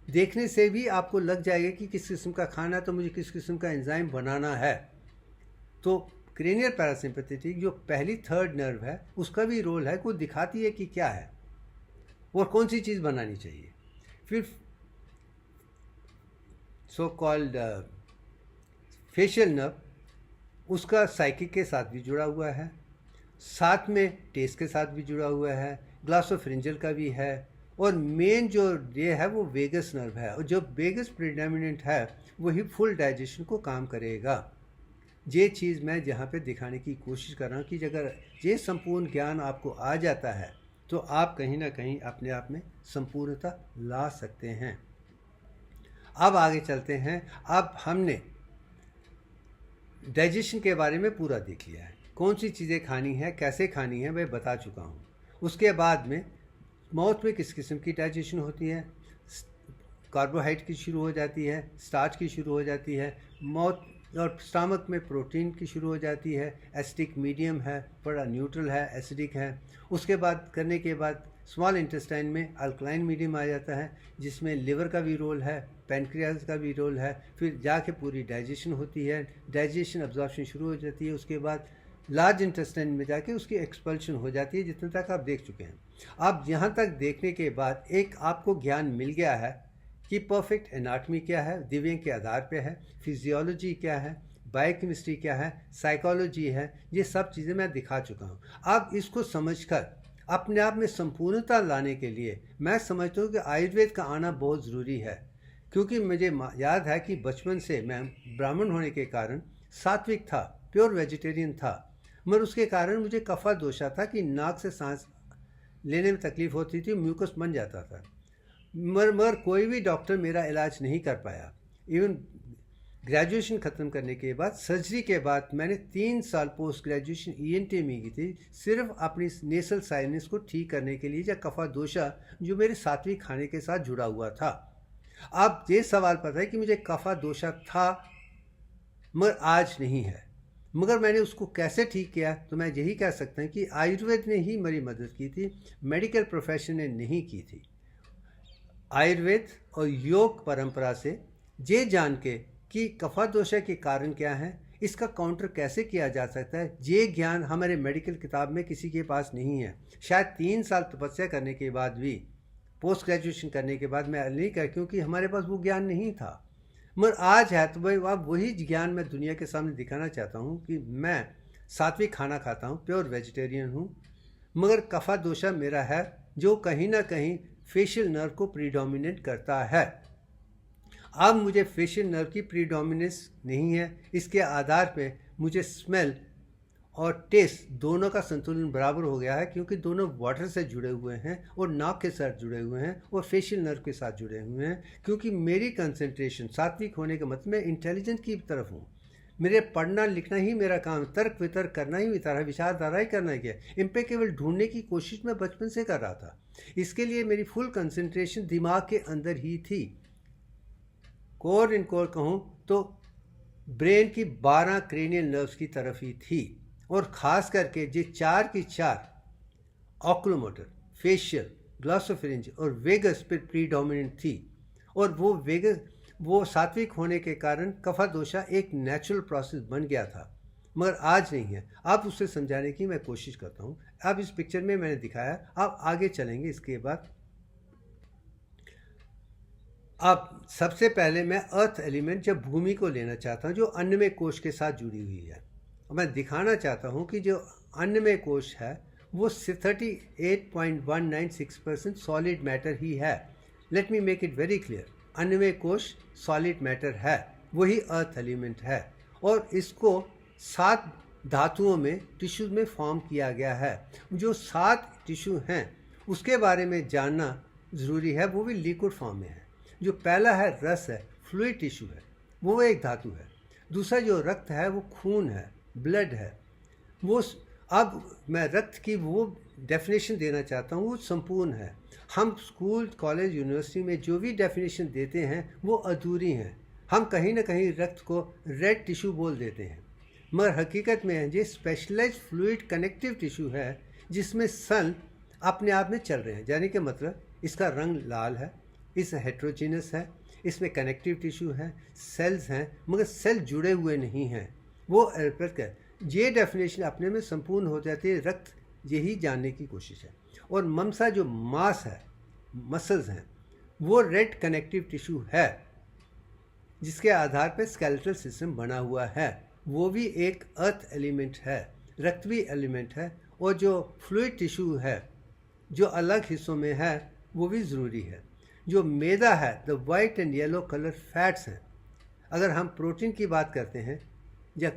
देखने से भी आपको लग जाएगा कि किस किस्म का खाना, तो मुझे किस किस्म का एंजाइम बनाना है। तो क्रेनियल पैरासिम्पैथेटिक जो पहली थर्ड नर्व है, उसका भी रोल है, को दिखाती है कि क्या है और कौन सी चीज़ बनानी चाहिए। फिर सो कॉल्ड फेशियल नर्व, उसका साइकिक के साथ भी जुड़ा हुआ है, साथ में टेस्ट के साथ भी जुड़ा हुआ है, ग्लासोफ्रिंजल का भी है। और मेन जो ये है वो वेगस नर्व है, और जो वेगस प्रीडोमिनेंट है वही फुल डाइजेशन को काम करेगा। ये चीज़ मैं जहाँ पे दिखाने की कोशिश कर रहा हूँ कि अगर ये संपूर्ण ज्ञान आपको आ जाता है तो आप कहीं ना कहीं अपने आप में संपूर्णता ला सकते हैं। अब आगे चलते हैं। अब हमने डाइजेशन के बारे में पूरा देख लिया है, कौन सी चीज़ें खानी है, कैसे खानी है, मैं बता चुका हूँ। उसके बाद में माउथ में किस किस्म की डाइजेशन होती है, कार्बोहाइड्रेट की शुरू हो जाती है, स्टार्च की शुरू हो जाती है, माउथ और स्टमक में प्रोटीन की शुरू हो जाती है, एसिडिक मीडियम है, बड़ा न्यूट्रल है, एसिडिक है। उसके बाद करने के बाद स्मॉल इंटेस्टाइन में अल्कलाइन मीडियम आ जाता है, जिसमें लिवर का भी रोल है, पैनक्रियाज का भी रोल है। फिर जाके पूरी डाइजेशन होती है, डाइजेशन अब्जॉर्प्शन शुरू हो जाती है। उसके बाद लार्ज इंटेस्टाइन में जाके उसकी एक्सपल्शन हो जाती है, जितने तक आप देख चुके हैं। अब यहाँ तक देखने के बाद एक आपको ज्ञान मिल गया है कि परफेक्ट एनाटमी क्या है, दिव्यांग के आधार पे है, फिजियोलॉजी क्या है, बायोकेमिस्ट्री क्या है, साइकोलॉजी है, ये सब चीज़ें मैं दिखा चुका हूँ। अब इसको समझकर अपने आप में संपूर्णता लाने के लिए मैं समझता हूँ कि आयुर्वेद का आना बहुत ज़रूरी है। क्योंकि मुझे याद है कि बचपन से मैं ब्राह्मण होने के कारण सात्विक था, प्योर वेजिटेरियन था, मगर उसके कारण मुझे कफा दोषा था कि नाक से सांस लेने में तकलीफ़ होती थी, म्यूकस बन जाता था। मगर कोई भी डॉक्टर मेरा इलाज नहीं कर पाया। इवन ग्रेजुएशन ख़त्म करने के बाद, सर्जरी के बाद मैंने 3 साल पोस्ट ग्रेजुएशन ENT में की थी, सिर्फ अपनी नेसल साइनस को ठीक करने के लिए, या कफा दोषा जो मेरे सात्विक खाने के साथ जुड़ा हुआ था। अब ये सवाल पता है कि मुझे कफा दोषा था मगर आज नहीं है, मगर मैंने उसको कैसे ठीक किया, तो मैं यही कह सकता हूँ कि आयुर्वेद ने ही मेरी मदद की थी, मेडिकल प्रोफेशन ने नहीं की थी। आयुर्वेद और योग परंपरा से ये जान के कि कफा दोषा के कारण क्या है, इसका काउंटर कैसे किया जा सकता है, ये ज्ञान हमारे मेडिकल किताब में किसी के पास नहीं है। शायद 3 साल तपस्या करने के बाद भी, पोस्ट ग्रेजुएशन करने के बाद मैं नहीं कह, क्योंकि हमारे पास वो ज्ञान नहीं था। मगर आज है तो भाई अब वही ज्ञान मैं दुनिया के सामने दिखाना चाहता हूँ कि मैं सात्विक खाना खाता हूँ, प्योर वेजिटेरियन हूँ, मगर कफा दोषा मेरा है जो कहीं ना कहीं फेशियल नर्व को प्रीडोमिनेट करता है। अब मुझे फेशियल नर्व की प्रीडोमिनेंस नहीं है, इसके आधार पे मुझे स्मेल और टेस्ट दोनों का संतुलन बराबर हो गया है, क्योंकि दोनों वाटर से जुड़े हुए हैं और नाक के साथ जुड़े हुए हैं और फेशियल नर्व के साथ जुड़े हुए हैं। क्योंकि मेरी कंसंट्रेशन सात्विक होने का मतलब मैं इंटेलिजेंट की तरफ हूँ, मेरे पढ़ना लिखना ही मेरा काम, तर्क वितर्क करना ही मेरा, विचारधारा ही करना ही है। इन पे केवल ढूंढने की कोशिश मैं बचपन से कर रहा था, इसके लिए मेरी फुल कंसंट्रेशन दिमाग के अंदर ही थी। कोर इन कोर कहूँ तो ब्रेन की 12 क्रेनियल नर्व्स की तरफ ही थी, और ख़ास करके ये 4 की 4 ऑक्लोमोटर, फेशियल, ग्लॉसोफेरिंजियल और वेगस पर प्रीडोमिनेंट थी। और वो वेगस, वो सात्विक होने के कारण कफा दोषा एक नेचुरल प्रोसेस बन गया था, मगर आज नहीं है। आप उसे समझाने की मैं कोशिश करता हूँ। अब इस पिक्चर में मैंने दिखाया, आप आगे चलेंगे। इसके बाद अब सबसे पहले मैं अर्थ एलिमेंट जब भूमि को लेना चाहता हूँ, जो अन्नमय कोश के साथ जुड़ी हुई है। मैं दिखाना चाहता हूँ कि जो अन्नमय कोश है वो 38.196% सॉलिड मैटर ही है। Let me make it very clear, अन्नमय कोश सॉलिड मैटर है, वही अर्थ एलिमेंट है, और इसको 7 धातुओं में, टिश्यूज में फॉर्म किया गया है। जो 7 टिश्यू हैं उसके बारे में जानना ज़रूरी है, वो भी लिक्विड फॉर्म में है। जो पहला है रस है, फ्लूइड टिश्यू है, वो एक धातु है। दूसरा जो रक्त है वो खून है, ब्लड है। वो अब मैं रक्त की वो डेफिनेशन देना चाहता हूँ, वो संपूर्ण है। हम स्कूल, कॉलेज, यूनिवर्सिटी में जो भी डेफिनेशन देते हैं वो अधूरी हैं। हम कहीं ना कहीं रक्त को रेड टिश्यू बोल देते हैं, मगर हकीकत में ये स्पेशलाइज्ड फ्लूइड कनेक्टिव टिश्यू है जिसमें सेल अपने आप में चल रहे हैं। यानी कि मतलब इसका रंग लाल है, इस हेट्रोजीनस है, इसमें कनेक्टिव टिश्यू है, सेल्स हैं, मगर सेल जुड़े हुए नहीं हैं। वो ये डेफिनेशन अपने में संपूर्ण हो जाती है। रक्त यही जानने की कोशिश है। और ममसा जो मांस है, मसल्स हैं, वो रेड कनेक्टिव टिश्यू है जिसके आधार पर स्केलेटल सिस्टम बना हुआ है। वो भी एक अर्थ एलिमेंट है, रक्त भी एलिमेंट है। और जो फ्लूइड टिश्यू है जो अलग हिस्सों में है वो भी ज़रूरी है। जो मैदा है, the white and yellow colour fats हैं। अगर हम प्रोटीन की बात करते हैं या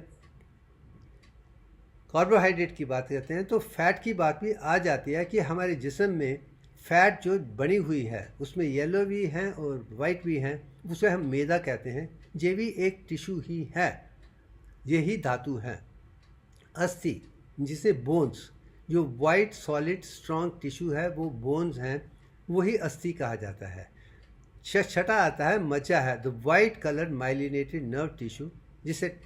कार्बोहाइड्रेट की बात करते हैं तो फैट की बात भी आ जाती है कि हमारे जिस्म में फैट जो बनी हुई है उसमें येलो भी हैं और वाइट भी हैं, उसे हम मैदा कहते हैं। ये भी एक टिश्यू ही है, यही धातु है। अस्थि, जिसे बोन्स, जो वाइट सॉलिड स्ट्रॉन्ग टिश्यू है वो बोन्स हैं, वही अस्थि कहा जाता है। छठा आता है मज्जा है, the white colour myelinated nerve tissue, जिसे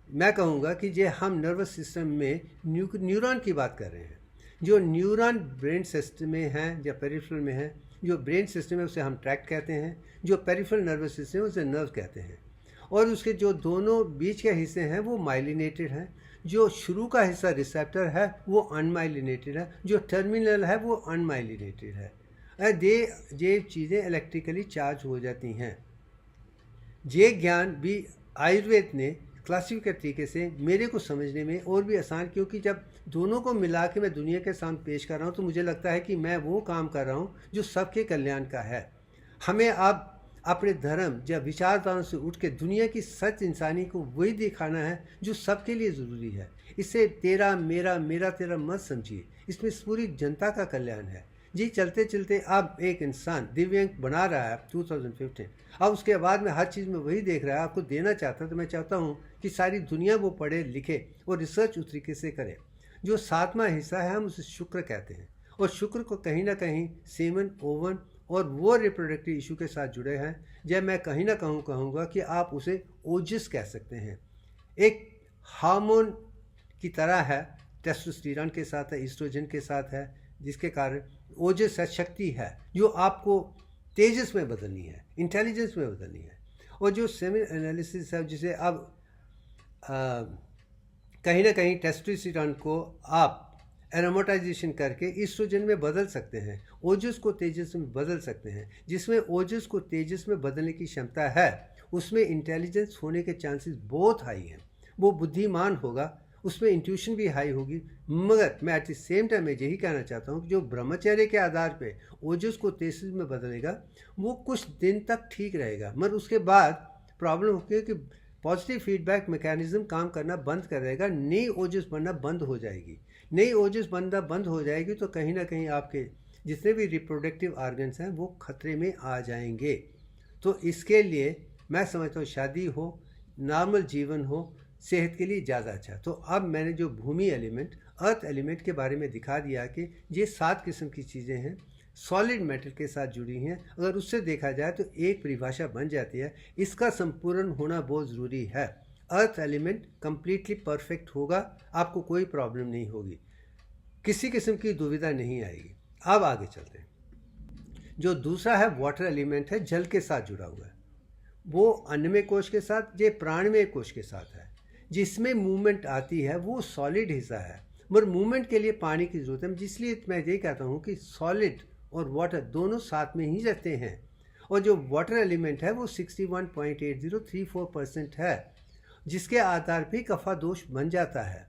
मैं कहूँगा कि ये हम नर्वस सिस्टम में न्यूरॉन की बात कर रहे हैं। जो न्यूरॉन ब्रेन सिस्टम में हैं या पेरिफेरल में हैं, जो ब्रेन सिस्टम है उसे हम ट्रैक्ट कहते हैं, जो पेरिफेरल नर्वस सिस्टम है उसे नर्व कहते हैं। और उसके जो दोनों बीच के हिस्से हैं वो माइलिनेटेड हैं। जो शुरू का हिस्सा रिसेप्टर है वो अनमाइलिनेटेड है, जो टर्मिनल है वो अनमाइलिनेटेड है। ये चीज़ें इलेक्ट्रिकली चार्ज हो जाती हैं। ये ज्ञान भी आयुर्वेद ने क्लासिकल तरीके से मेरे को समझने में और भी आसान, क्योंकि जब दोनों को मिला के मैं दुनिया के सामने पेश कर रहा हूँ तो मुझे लगता है कि मैं वो काम कर रहा हूँ जो सबके कल्याण का है। हमें अब अपने धर्म या विचारधारा से उठ के दुनिया की सच इंसानी को वही दिखाना है जो सबके लिए ज़रूरी है। इसे तेरा मेरा, मेरा तेरा मत समझिए, इसमें पूरी जनता का कल्याण है। जी चलते चलते अब एक इंसान दिव्यांग बना रहा है 2015, अब उसके बाद में हर चीज़ में वही देख रहा है, आपको देना चाहता है। तो मैं चाहता हूँ कि सारी दुनिया वो पढ़े लिखे और रिसर्च उस तरीके से करे। जो 7वां हिस्सा है हम उसे शुक्र कहते हैं, और शुक्र को कहीं ना कहीं सीमन, ओवन और वो रिप्रोडक्टिव इशू के साथ जुड़े हैं। जब मैं कहीं ना कहूँगा कि आप उसे ओजस कह सकते हैं। एक हार्मोन की तरह है, टेस्टोस्टेरोन के साथ है, ईस्ट्रोजन के साथ है, जिसके कारण ओजस है, शक्ति है जो आपको तेजस में बदलनी है, इंटेलिजेंस में बदलनी है। और जो सेमिन एनालिसिस है, जिसे अब कहीं ना कहीं टेस्टोस्टेरोन को आप एरोमेटाइजेशन करके ईस्ट्रोजन में बदल सकते हैं, ओजस को तेजस में बदल सकते हैं। जिसमें ओजस को तेजस में बदलने की क्षमता है उसमें इंटेलिजेंस होने के चांसेस बहुत हाई हैं। वो बुद्धिमान होगा, उसमें इंट्यूशन भी हाई होगी। मगर मैं एट द सेम टाइम में यही कहना चाहता हूँ कि जो ब्रह्मचर्य के आधार पे ओजस को तेजस में बदलेगा वो कुछ दिन तक ठीक रहेगा, मगर उसके बाद प्रॉब्लम होगी कि पॉजिटिव फीडबैक मैकेनिज्म काम करना बंद कर देगा, नई ओजस बनना बंद हो जाएगी। नई ओजस बनना बंद हो जाएगी तो कहीं ना कहीं आपके जितने भी रिप्रोडक्टिव ऑर्गन्स हैं वो खतरे में आ जाएंगे। तो इसके लिए मैं समझता हूँ शादी हो, नॉर्मल जीवन हो, सेहत के लिए ज़्यादा अच्छा। तो अब मैंने जो भूमि एलिमेंट, अर्थ एलिमेंट के बारे में दिखा दिया कि ये 7 किस्म की चीज़ें हैं। सॉलिड मेटल के साथ जुड़ी हैं। अगर उससे देखा जाए तो एक परिभाषा बन जाती है, इसका संपूर्ण होना बहुत ज़रूरी है। अर्थ एलिमेंट कंप्लीटली परफेक्ट होगा, आपको कोई प्रॉब्लम नहीं होगी, किसी किस्म की दुविधा नहीं आएगी। अब आगे चलते हैं। जो दूसरा है वाटर एलिमेंट है, जल के साथ जुड़ा हुआ है। वो अन्नमय कोश के साथ, ये प्राणमय कोश के साथ है। जिसमें मूवमेंट आती है वो सॉलिड हिस्सा है, मगर मूवमेंट के लिए पानी की जरूरत है। इसलिए मैं ये कहता हूँ कि सॉलिड और वाटर दोनों साथ में ही रहते हैं। और जो वाटर एलिमेंट है वो 61.8034% है, जिसके आधार पर कफा दोष बन जाता है।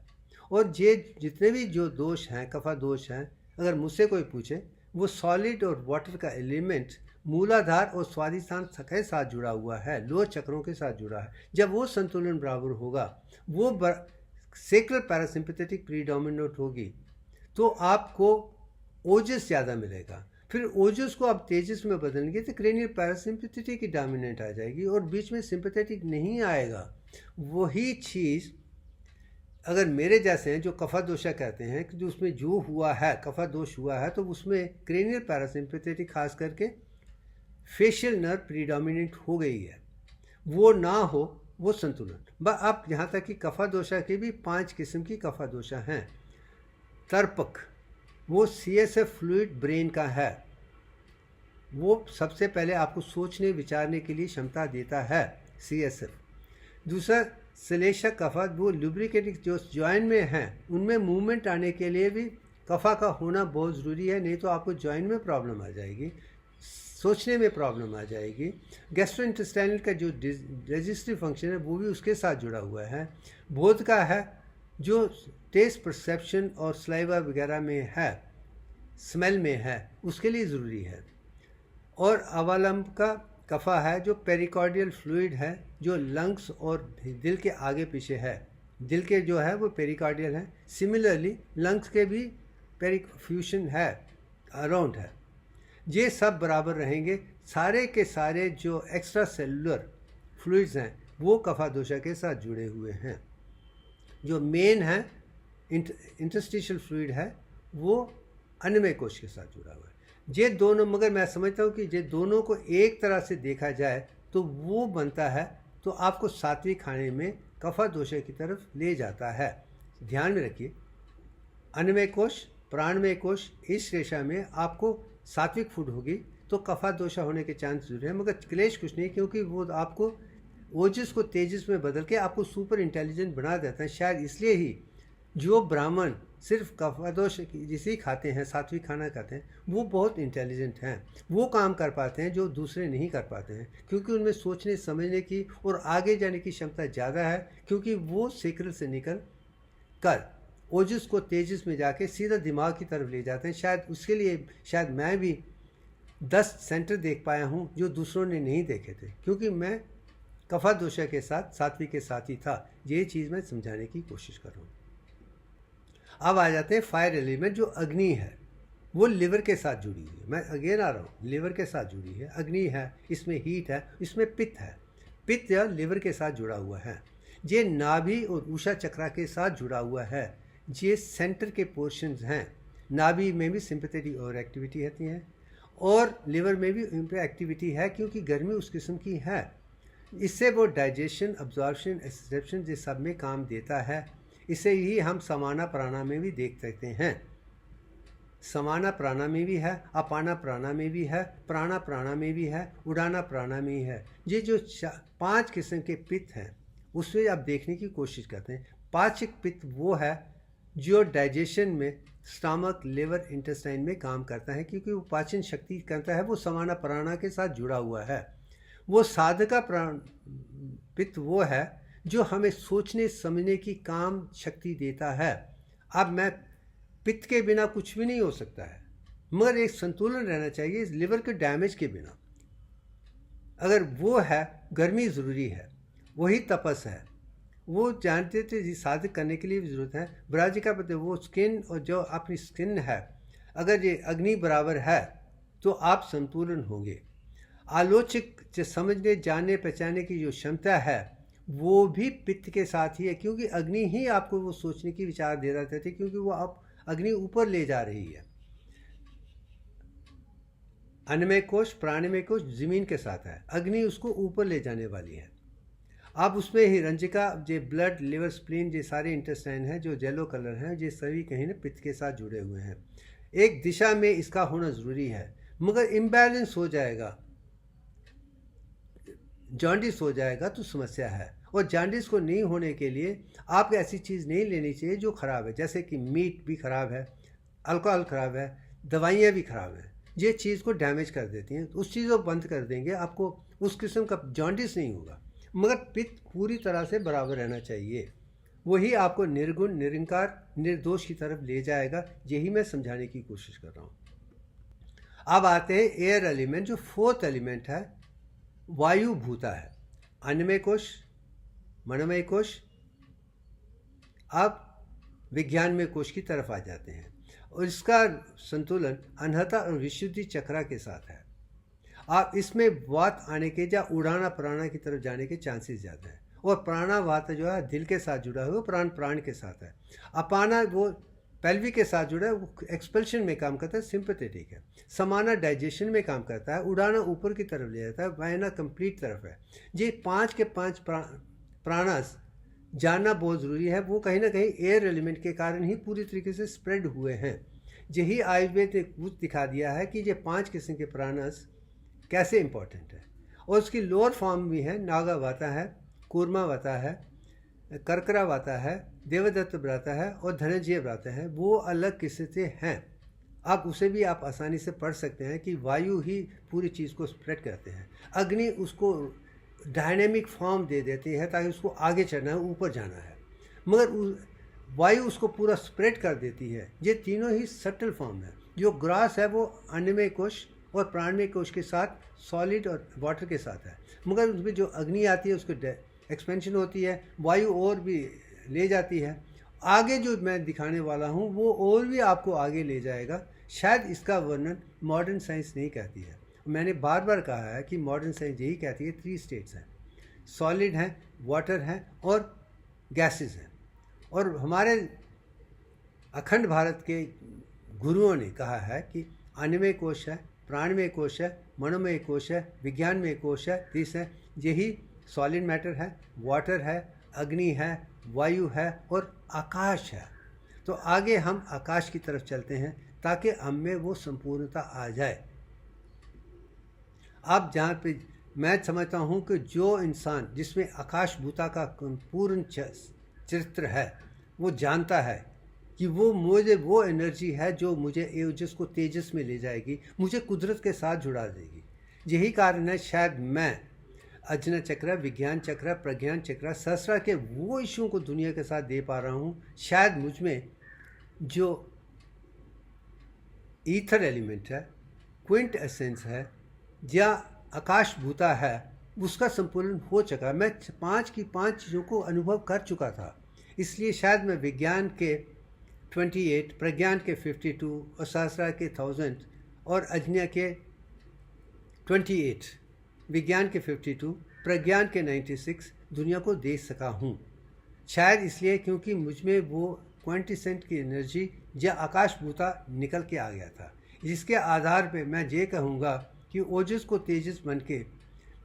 और ये जितने भी जो दोष हैं, कफा दोष हैं, अगर मुझसे कोई पूछे, वो सॉलिड और वाटर का एलिमेंट मूलाधार और स्वादिष्ठान के साथ जुड़ा हुआ है, लोअर चक्रों के साथ जुड़ा है। जब वो संतुलन बराबर होगा, वो सेक्रल पैरासिम्पैथेटिक प्रीडोमिनेट होगी, तो आपको ओजस ज़्यादा मिलेगा। फिर ओजस को आप तेजस में बदलेंगे तो क्रेनियल पैरासिम्पैथेटिक की डोमिनेंट आ जाएगी और बीच में सिंपैथेटिक नहीं आएगा। वही चीज़ अगर मेरे जैसे हैं जो कफा दोषा कहते हैं कि जो उसमें जो हुआ है, कफा दोष हुआ है, तो उसमें क्रेनियल पैरासिम्पैथेटिक खास करके फेशियल नर्व प्रीडोमिनेंट हो गई है, वो ना हो, वो संतुलन। अब यहाँ तक कि कफा दोषा के भी 5 किस्म की कफा दोषा हैं। तर्पक, वो CSF फ्लूइड ब्रेन का है, वो सबसे पहले आपको सोचने विचारने के लिए क्षमता देता है, CSF। दूसरा श्लेष्मक कफा, वो लुब्रिकेटिंग जो जॉइन में हैं उनमें मूवमेंट आने के लिए भी कफा का होना बहुत ज़रूरी है, नहीं तो आपको जॉइन में प्रॉब्लम आ जाएगी, सोचने में प्रॉब्लम आ जाएगी। गैस्ट्रोइंटेस्टाइनल का जो डाइजेस्टिव फंक्शन है वो भी उसके साथ जुड़ा हुआ है। बोध का है जो टेस्ट परसेप्शन और स्लाइवा वगैरह में है, स्मेल में है, उसके लिए ज़रूरी है। और अवलंब का कफा है जो पेरिकार्डियल फ्लूइड है, जो लंग्स और दिल के आगे पीछे है। दिल के जो है वो पेरिकार्डियल है, सिमिलरली लंग्स के भी पेरिफ्यूजन है, अराउंड है। ये सब बराबर रहेंगे। सारे के सारे जो एक्स्ट्रा सेलुलर फ्लूइड्स हैं वो कफा दोषा के साथ जुड़े हुए हैं। जो मेन है इंटरस्टिशियल फ्लूइड है वो अन्नमय कोश के साथ जुड़ा हुआ है। ये दोनों, मगर मैं समझता हूँ कि ये दोनों को एक तरह से देखा जाए तो वो बनता है, तो आपको सात्विक खाने में कफा दोषा की तरफ ले जाता है। ध्यान में रखिए, अन्नमय कोश, प्राणमय कोश, इस रेशा में आपको सात्विक फूड होगी तो कफा दोषा होने के चांस जरूर है, मगर क्लेश कुछ नहीं, क्योंकि वो आपको ओजस को तेजस में बदल के आपको सुपर इंटेलिजेंट बना देता है। शायद इसलिए ही जो ब्राह्मण सिर्फ कफा दोष जिसे ही खाते हैं, सात्विक खाना खाते हैं, वो बहुत इंटेलिजेंट हैं, वो काम कर पाते हैं जो दूसरे नहीं कर पाते हैं, क्योंकि उनमें सोचने समझने की और आगे जाने की क्षमता ज़्यादा है, क्योंकि वो सेक्रल से निकल कर ओजस को तेजस में जाके सीधा दिमाग की तरफ ले जाते हैं। शायद उसके लिए शायद मैं भी 10 सेंटर देख पाया हूँ जो दूसरों ने नहीं देखे थे, क्योंकि मैं कफा दोषा के साथ सात्विक के साथ ही था। ये चीज़ मैं समझाने की कोशिश कर रहा हूँ। अब आ जाते हैं फायर एलिमेंट, जो अग्नि है, वो लिवर के साथ जुड़ी हुई है। मैं अगेन आ रहा हूँ, लिवर के साथ जुड़ी है, अग्नि है, इसमें हीट है, इसमें पित्त है। पित्त या लिवर के साथ जुड़ा हुआ है। ये नाभि और उषा चक्रा के साथ जुड़ा हुआ है। ये सेंटर के पोर्शंस हैं। नाभि में भी सिंपैथेटिक और एक्टिविटी होती है और लिवर में भी एक्टिविटी है, क्योंकि गर्मी उस किस्म की है। इससे वो डाइजेशन, अब्जॉर्प्शन, एक्सेप्शन ये सब में काम देता है। इसे ही हम समाना प्राणा में भी देख सकते हैं। समाना प्राणा में भी है, अपाना प्राणा में भी है, प्राणा प्राणा में भी है, उड़ाना प्राणा में ही है। ये जो 5 किस्म के पित्त हैं उसमें आप देखने की कोशिश करते हैं। पाचक पित्त वो है जो डाइजेशन में स्टमक, लिवर, इंटेस्टाइन में काम करता है, क्योंकि वो पाचन शक्ति करता है, वो समाना प्राणा के साथ जुड़ा हुआ है। वो साधका प्राण पित्त वो है जो हमें सोचने समझने की काम शक्ति देता है। अब मैं पित्त के बिना कुछ भी नहीं हो सकता है, मगर एक संतुलन रहना चाहिए इस लिवर के डैमेज के बिना। अगर वो है, गर्मी ज़रूरी है, वही तपस है, वो जानते थे साधक करने के लिए भी ज़रूरत है। ब्राजी का पता, वो स्किन और जो अपनी स्किन है, अगर ये अग्नि बराबर है तो आप संतुलन होंगे। आलोचक जो समझने, जानने, पहचानने की जो क्षमता है वो भी पित्त के साथ ही है, क्योंकि अग्नि ही आपको वो सोचने की विचार दे रहा था, क्योंकि वो आप अग्नि ऊपर ले जा रही है। अन्नमय कोश, प्राणमय कोश ज़मीन के साथ है, अग्नि उसको ऊपर ले जाने वाली है। अब उसमें ही रंजिका, जो ब्लड, लिवर, स्प्लीन, ये सारे इंटेस्टाइन हैं जो येलो कलर हैं, ये सभी कहीं ना पित्त के साथ जुड़े हुए हैं। एक दिशा में इसका होना ज़रूरी है, मगर इम्बैलेंस हो जाएगा, जॉन्डिस हो जाएगा तो समस्या है। और जॉन्डिस को नहीं होने के लिए आप ऐसी चीज़ नहीं लेनी चाहिए जो ख़राब है, जैसे कि मीट भी ख़राब है, अल्कोहल ख़राब है, दवाइयाँ भी ख़राब हैं, ये चीज़ को डैमेज कर देती हैं। तो उस चीज़ को बंद कर देंगे, आपको उस किस्म का जॉन्डिस नहीं होगा, मगर पित्त पूरी तरह से बराबर रहना चाहिए। वही आपको निर्गुण, निरंकार, निर्दोष की तरफ ले जाएगा। यही मैं समझाने की कोशिश कर रहा हूँ। अब आते हैं एयर एलिमेंट, जो फोर्थ एलिमेंट है, वायु भूता है। अन्नमय कोश, मनोमय कोश, अब विज्ञानमय कोश की तरफ आ जाते हैं, और इसका संतुलन अनहता और विशुद्धि चक्रा के साथ है। आप इसमें वात आने के या उड़ाना प्राणा की तरफ जाने के चांसेस ज़्यादा है। और प्राणा वात जो है दिल के साथ जुड़ा हुआ, प्राण प्राण के साथ है। अपाना वो पेल्विक के साथ जुड़ा है, वो एक्सपल्शन में काम करता है, सिंपैथेटिक है। समाना डाइजेशन में काम करता है, उड़ाना ऊपर की तरफ ले जाता है, वायना कंप्लीट तरफ है। ये 5 के 5 प्राणास जानना बहुत ज़रूरी है। वो कहीं ना कहीं एयर एलिमेंट के कारण ही पूरी तरीके से स्प्रेड हुए हैं। यही आयुर्वेद ने कुछ दिखा दिया है कि ये 5 किस्म के प्राणास कैसे इंपॉर्टेंट है। और उसकी लोअर फॉर्म भी है, नागा वाता है, कूर्मा वाता है, कर्करा वाता है, देवदत्त व्राता है और धनंजय व्राता है। वो अलग किस्म से हैं। अब उसे भी आप आसानी से पढ़ सकते हैं कि वायु ही पूरी चीज़ को स्प्रेड करते हैं। अग्नि उसको डायनेमिक फॉर्म दे देती है ताकि उसको आगे चढ़ना है, ऊपर जाना है, मगर वायु उसको पूरा स्प्रेड कर देती है। ये तीनों ही सटल फॉर्म है। जो ग्रास है वो अन्नमय कोश और प्राणमय कोश के साथ, सॉलिड और वाटर के साथ है, मगर उसमें जो अग्नि आती है उसको एक्सपेंशन होती है, वायु और भी ले जाती है। आगे जो मैं दिखाने वाला हूँ वो और भी आपको आगे ले जाएगा। शायद इसका वर्णन मॉडर्न साइंस नहीं कहती है। मैंने बार बार कहा है कि मॉडर्न साइंस यही कहती है 3 स्टेट्स हैं, सॉलिड हैं, वाटर हैं और गैसेस हैं। और हमारे अखंड भारत के गुरुओं ने कहा है कि अन्नमय कोश है, प्राणमय कोश है, मनोमय कोश है, विज्ञानमय कोश है, 30 है। यही सॉलिड मैटर है, वाटर है, अग्नि है, वायु है और आकाश है। तो आगे हम आकाश की तरफ चलते हैं ताकि हम में वो संपूर्णता आ जाए। अब जहाँ पे मैं समझता हूँ कि जो इंसान जिसमें आकाश भूता का पूर्ण चरित्र है, वो जानता है कि वो मुझे वो एनर्जी है जो मुझे जिसको तेजस में ले जाएगी, मुझे कुदरत के साथ जुड़ा देगी। यही कारण है शायद मैं अज्ञान चक्र, विज्ञान चक्र, प्रज्ञान चक्र, सहस्रा के वो इश्यूओं को दुनिया के साथ दे पा रहा हूँ। शायद मुझ में जो ईथर एलिमेंट है, क्विंट एसेंस है या आकाश भूता है, उसका संपूर्ण हो चुका। मैं 5 की 5 चीज़ों को अनुभव कर चुका था। इसलिए शायद मैं विज्ञान के 28, प्रज्ञान के 52 और सहस्रा के 1000 और अज्ञा के 28, विज्ञान के 52, प्रज्ञान के 96 दुनिया को दे सका हूँ। शायद इसलिए क्योंकि मुझमें वो क्वांटिसेंट की एनर्जी या आकाश भूता निकल के आ गया था, जिसके आधार पे मैं ये कहूँगा कि ओजस को तेजस बन के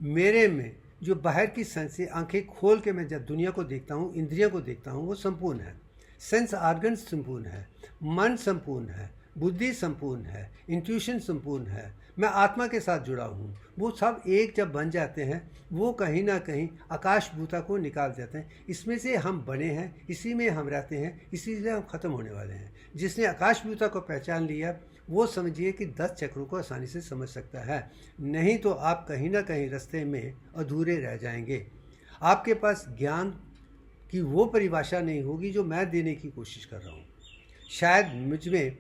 मेरे में जो बाहर की सेंस से आंखें खोल के मैं जब दुनिया को देखता हूँ, इंद्रियों को देखता हूँ, वो संपूर्ण है। सेंस ऑर्गन संपूर्ण है, मन संपूर्ण है, बुद्धि संपूर्ण है, इंट्यूशन संपूर्ण है, मैं आत्मा के साथ जुड़ा हूँ। वो सब एक जब बन जाते हैं, वो कहीं ना कहीं आकाश भूता को निकाल देते हैं। इसमें से हम बने हैं, इसी में हम रहते हैं, इसी से हम ख़त्म होने वाले हैं। जिसने आकाश भूता को पहचान लिया वो समझिए कि 10 चक्रों को आसानी से समझ सकता है। नहीं तो आप कहीं ना कहीं रास्ते में अधूरे रह जाएंगे। आपके पास ज्ञान की वो परिभाषा नहीं होगी जो मैं देने की कोशिश कर रहा हूँ। शायद मुझ में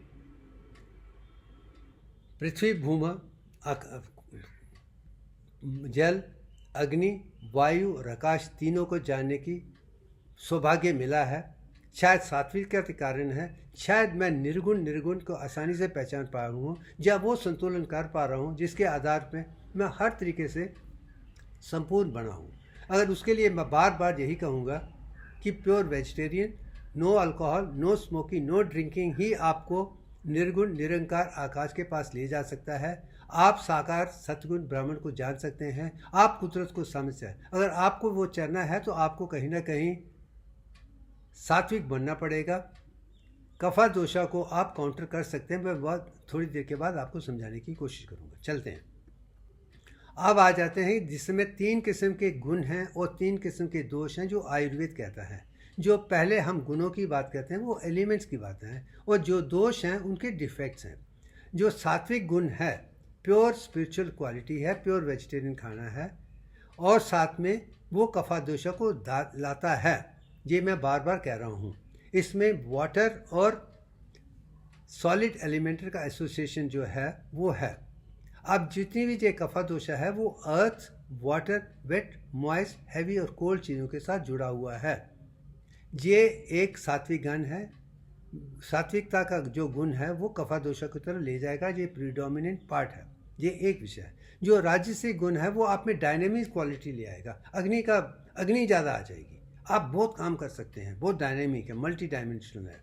पृथ्वी, भूमा, जल, अग्नि, वायु और आकाश तीनों को जानने की सौभाग्य मिला है। शायद सात्विक के कारण है। शायद मैं निर्गुण को आसानी से पहचान पा रहा हूँ, या वो संतुलन कर पा रहा हूँ जिसके आधार पर मैं हर तरीके से संपूर्ण बना हूँ। अगर उसके लिए मैं बार बार यही कहूँगा कि pure vegetarian, no alcohol, no smoking, no drinking ही आपको निर्गुण निरंकार आकाश के पास ले जा सकता है। आप साकार सतगुण ब्राह्मण को जान सकते हैं, आप कुदरत को समझ सकते हैं। अगर आपको वो चलना है तो आपको कहीं ना कहीं सात्विक बनना पड़ेगा। कफा दोषा को आप काउंटर कर सकते हैं, मैं बहुत थोड़ी देर के बाद आपको समझाने की कोशिश करूँगा। चलते हैं, अब आ जाते हैं जिसमें 3 किस्म के गुण हैं और 3 किस्म के दोष हैं जो आयुर्वेद कहता है। जो पहले हम गुणों की बात करते हैं वो एलिमेंट्स की बात है, और जो दोष हैं उनके डिफेक्ट्स हैं। जो सात्विक गुण है प्योर स्पिरिचुअल क्वालिटी है, प्योर वेजिटेरियन खाना है, और साथ में वो कफा दोषा को लाता है। ये मैं बार बार कह रहा हूँ, इसमें वाटर और सॉलिड एलिमेंट का एसोसिएशन जो है वो है। अब जितनी भी ये कफा दोषा है वो अर्थ, वाटर, वेट, मॉइस्ट, हैवी और कोल्ड चीज़ों के साथ जुड़ा हुआ है। ये एक सात्विक गुण है। सात्विकता का जो गुण है वो कफा दोषा की तरफ ले जाएगा, ये प्रीडोमिनेंट पार्ट है। ये एक विषय है। जो राजसिक गुण है वो आप में डायनेमिक क्वालिटी ले आएगा। अग्नि ज़्यादा आ जाएगी, आप बहुत काम कर सकते हैं, बहुत डायनेमिक है, मल्टी डायमेंशनल है,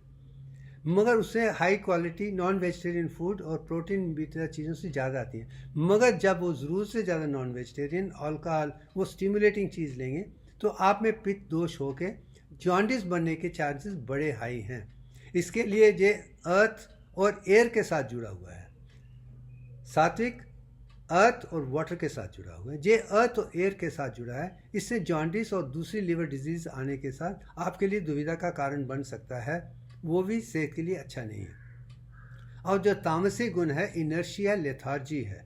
मगर उससे high quality non vegetarian food और प्रोटीन भी तरह चीज़ों से ज़्यादा आती है। मगर जब वो ज़रूर से ज़्यादा नॉन वेजिटेरियन, अल्कोहल, वो स्टिमुलेटिंग चीज़ लेंगे तो आप में पित्त दोष होके जॉन्डिस बनने के चांसेस बड़े हाई हैं। इसके लिए ये अर्थ और एयर के साथ जुड़ा हुआ है। सात्विक अर्थ और वाटर के साथ जुड़ा हुआ है। ये अर्थ और एयर के साथ जुड़ा है। इससे जॉन्डिस और दूसरी लिवर डिजीज आने के साथ आपके लिए दुविधा का कारण बन सकता है, वो भी सेहत के लिए अच्छा नहीं है। और जो तामसिक गुण है इनर्शिया, लेथार्जी है।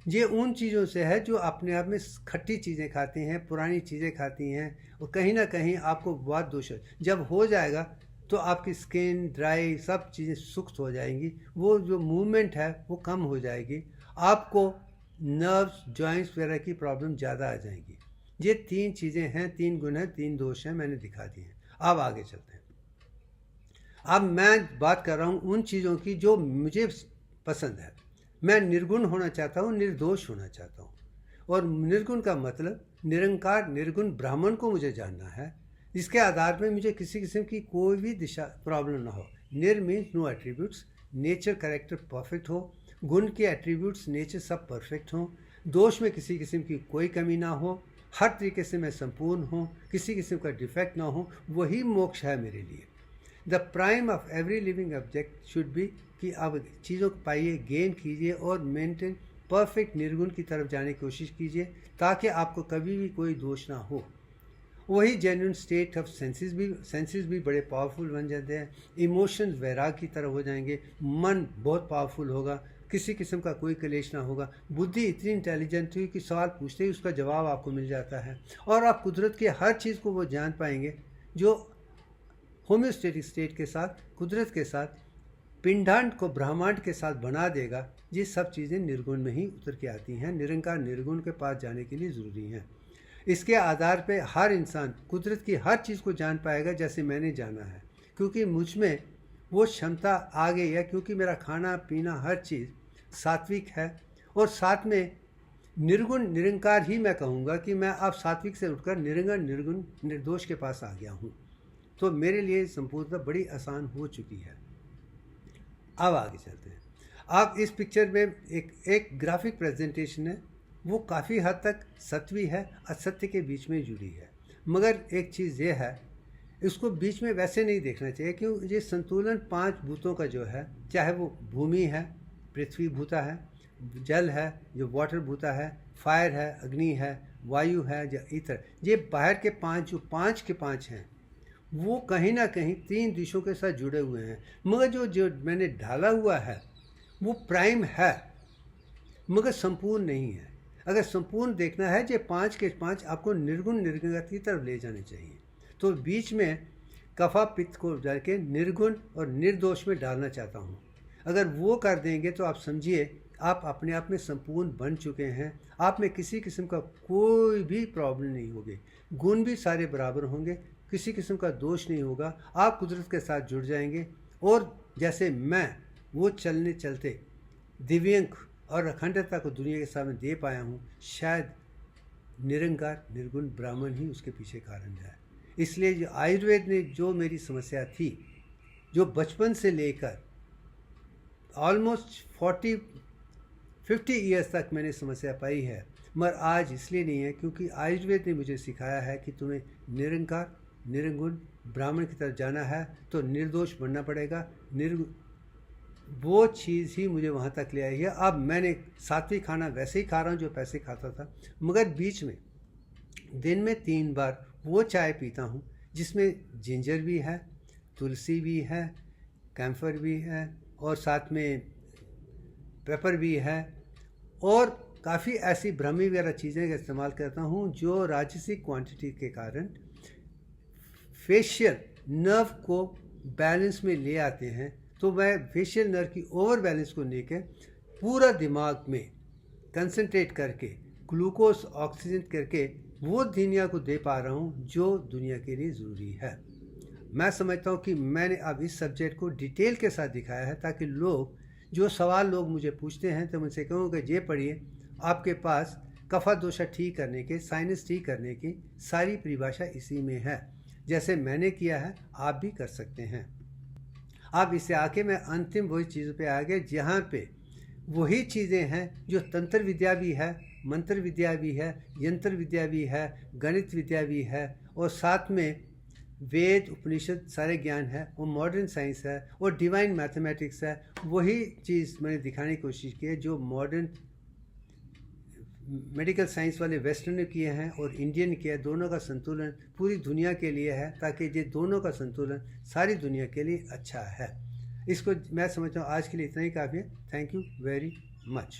ये उन चीज़ों से है जो अपने आप में खट्टी चीज़ें खाती हैं, पुरानी चीज़ें खाती हैं, और कहीं ना कहीं आपको बहुत दोष जब हो जाएगा तो आपकी स्किन ड्राई, सब चीज़ें सुस्त हो जाएंगी, वो जो मूवमेंट है वो कम हो जाएगी, आपको नर्व्स, जॉइंट्स वगैरह की प्रॉब्लम ज़्यादा आ जाएंगी। ये 3 चीज़ें हैं, 3 गुण हैं, 3 दोष हैं, मैंने दिखा दिए हैं। अब आगे चलते हैं। अब मैं बात कर रहा हूँ उन चीज़ों की जो मुझे पसंद है। मैं निर्गुण होना चाहता हूँ, निर्दोष होना चाहता हूँ। और निर्गुण का मतलब निरंकार निर्गुण ब्राह्मण को मुझे जानना है, जिसके आधार पर मुझे किसी किस्म की कोई भी दिशा प्रॉब्लम ना हो। निर means no attributes, nature character perfect हो, गुण के एट्रीब्यूट्स नेचर सब परफेक्ट हों, दोष में किसी किस्म की कोई कमी ना हो, हर तरीके से मैं संपूर्ण हूँ, किसी किस्म का डिफेक्ट ना हो, वही मोक्ष है मेरे लिए। The prime of every living object should be कि आप चीज़ों को पाइए, गेन कीजिए और मेंटेन परफेक्ट निर्गुण की तरफ जाने की कोशिश कीजिए, ताकि आपको कभी भी कोई दोष ना हो। वही जेन्युइन स्टेट ऑफ सेंसेस भी बड़े पावरफुल बन जाते हैं। इमोशंस वैराग की तरफ हो जाएंगे, मन बहुत पावरफुल होगा, किसी किस्म का कोई क्लेश ना होगा, बुद्धि इतनी इंटेलिजेंट हुई कि सवाल पूछते ही उसका जवाब आपको मिल जाता है, और आप कुदरत की हर चीज़ को वो जान पाएंगे जो होम्योस्टेटिक स्टेट के साथ, कुदरत के साथ, पिंडांड को ब्रह्मांड के साथ बना देगा। ये सब चीज़ें निर्गुण में ही उतर के आती हैं, निरंकार निर्गुण के पास जाने के लिए ज़रूरी हैं। इसके आधार पे हर इंसान कुदरत की हर चीज़ को जान पाएगा जैसे मैंने जाना है, क्योंकि मुझ में वो क्षमता आ गई है, क्योंकि मेरा खाना पीना हर चीज़ सात्विक है। और साथ में निर्गुण निरंकार ही मैं कहूँगा कि मैं अब सात्विक से उठकर निरंकार निर्गुण निर्दोष के पास आ गया हूँ। तो मेरे लिए संपूर्णता बड़ी आसान हो चुकी है। अब आगे चलते हैं। आप इस पिक्चर में एक ग्राफिक प्रेजेंटेशन है, वो काफ़ी हद तक सत्वी है, असत्य के बीच में जुड़ी है। मगर एक चीज़ ये है, इसको बीच में वैसे नहीं देखना चाहिए, क्योंकि ये संतुलन 5 भूतों का जो है, चाहे वो भूमि है, पृथ्वी भूता है, जल है जो वाटर भूता है, फायर है, अग्नि है, वायु है, जो ईथर, ये बाहर के 5 जो 5 के 5 हैं, वो कहीं ना कहीं 3 दिशों के साथ जुड़े हुए हैं। मगर जो मैंने ढाला हुआ है वो प्राइम है, मगर संपूर्ण नहीं है। अगर संपूर्ण देखना है, जो 5 के 5 आपको निर्गुण निर्गत की तरफ ले जाने चाहिए। तो बीच में कफा पित्त को जाके निर्गुण और निर्दोष में डालना चाहता हूँ। अगर वो कर देंगे तो आप समझिए आप अपने आप में संपूर्ण बन चुके हैं। आप में किसी किस्म का कोई भी प्रॉब्लम नहीं होगी, गुण भी सारे बराबर होंगे, किसी किस्म का दोष नहीं होगा। आप कुदरत के साथ जुड़ जाएंगे, और जैसे मैं वो चलते दिव्यांग और अखंडता को दुनिया के सामने दे पाया हूँ, शायद निरंकार निर्गुण ब्राह्मण ही उसके पीछे कारण है। इसलिए जो आयुर्वेद ने जो मेरी समस्या थी, जो बचपन से लेकर ऑलमोस्ट 50 ईयर्स तक मैंने समस्या पाई है, मगर आज इसलिए नहीं है क्योंकि आयुर्वेद ने मुझे सिखाया है कि तुम्हें निरंकार निर्गुण ब्राह्मण की तरफ जाना है तो निर्दोष बनना पड़ेगा। वो चीज़ ही मुझे वहाँ तक ले आई है। अब मैंने सात्विक खाना वैसे ही खा रहा हूँ जो पैसे खाता था, मगर बीच में दिन में 3 बार वो चाय पीता हूँ जिसमें जिंजर भी है, तुलसी भी है, कैम्फर भी है और साथ में पेपर भी है और काफ़ी ऐसी ब्राह्मी वगैरह चीज़ें का इस्तेमाल करता हूँ जो राजसिक क्वांटिटी के कारण फेशियल नर्व को बैलेंस में ले आते हैं। तो मैं फेशियल नर्व की ओवर बैलेंस को लेकर पूरा दिमाग में कंसंट्रेट करके ग्लूकोज ऑक्सीजन करके वो दुनिया को दे पा रहा हूँ जो दुनिया के लिए ज़रूरी है। मैं समझता हूँ कि मैंने अब इस सब्जेक्ट को डिटेल के साथ दिखाया है ताकि लोग जो सवाल लोग मुझे पूछते हैं तो मुझसे कहूँ कि ये पढ़िए, आपके पास कफा दोषा ठीक करने के, साइनस ठीक करने की सारी परिभाषा इसी में है। जैसे मैंने किया है आप भी कर सकते हैं। अब इससे आके मैं अंतिम वही चीज़ों पे आ गए जहाँ पे वही चीज़ें हैं जो तंत्र विद्या भी है, मंत्र विद्या भी है, यंत्र विद्या भी है, गणित विद्या भी है और साथ में वेद उपनिषद सारे ज्ञान है और मॉडर्न साइंस है और डिवाइन मैथमेटिक्स है। वही चीज़ मैंने दिखाने की कोशिश की है जो मॉडर्न मेडिकल साइंस वाले वेस्टर्न ने किए हैं और इंडियन किया है। दोनों का संतुलन पूरी दुनिया के लिए है ताकि ये दोनों का संतुलन सारी दुनिया के लिए अच्छा है। इसको मैं समझता हूँ आज के लिए इतना ही काफ़ी है। Thank you very much.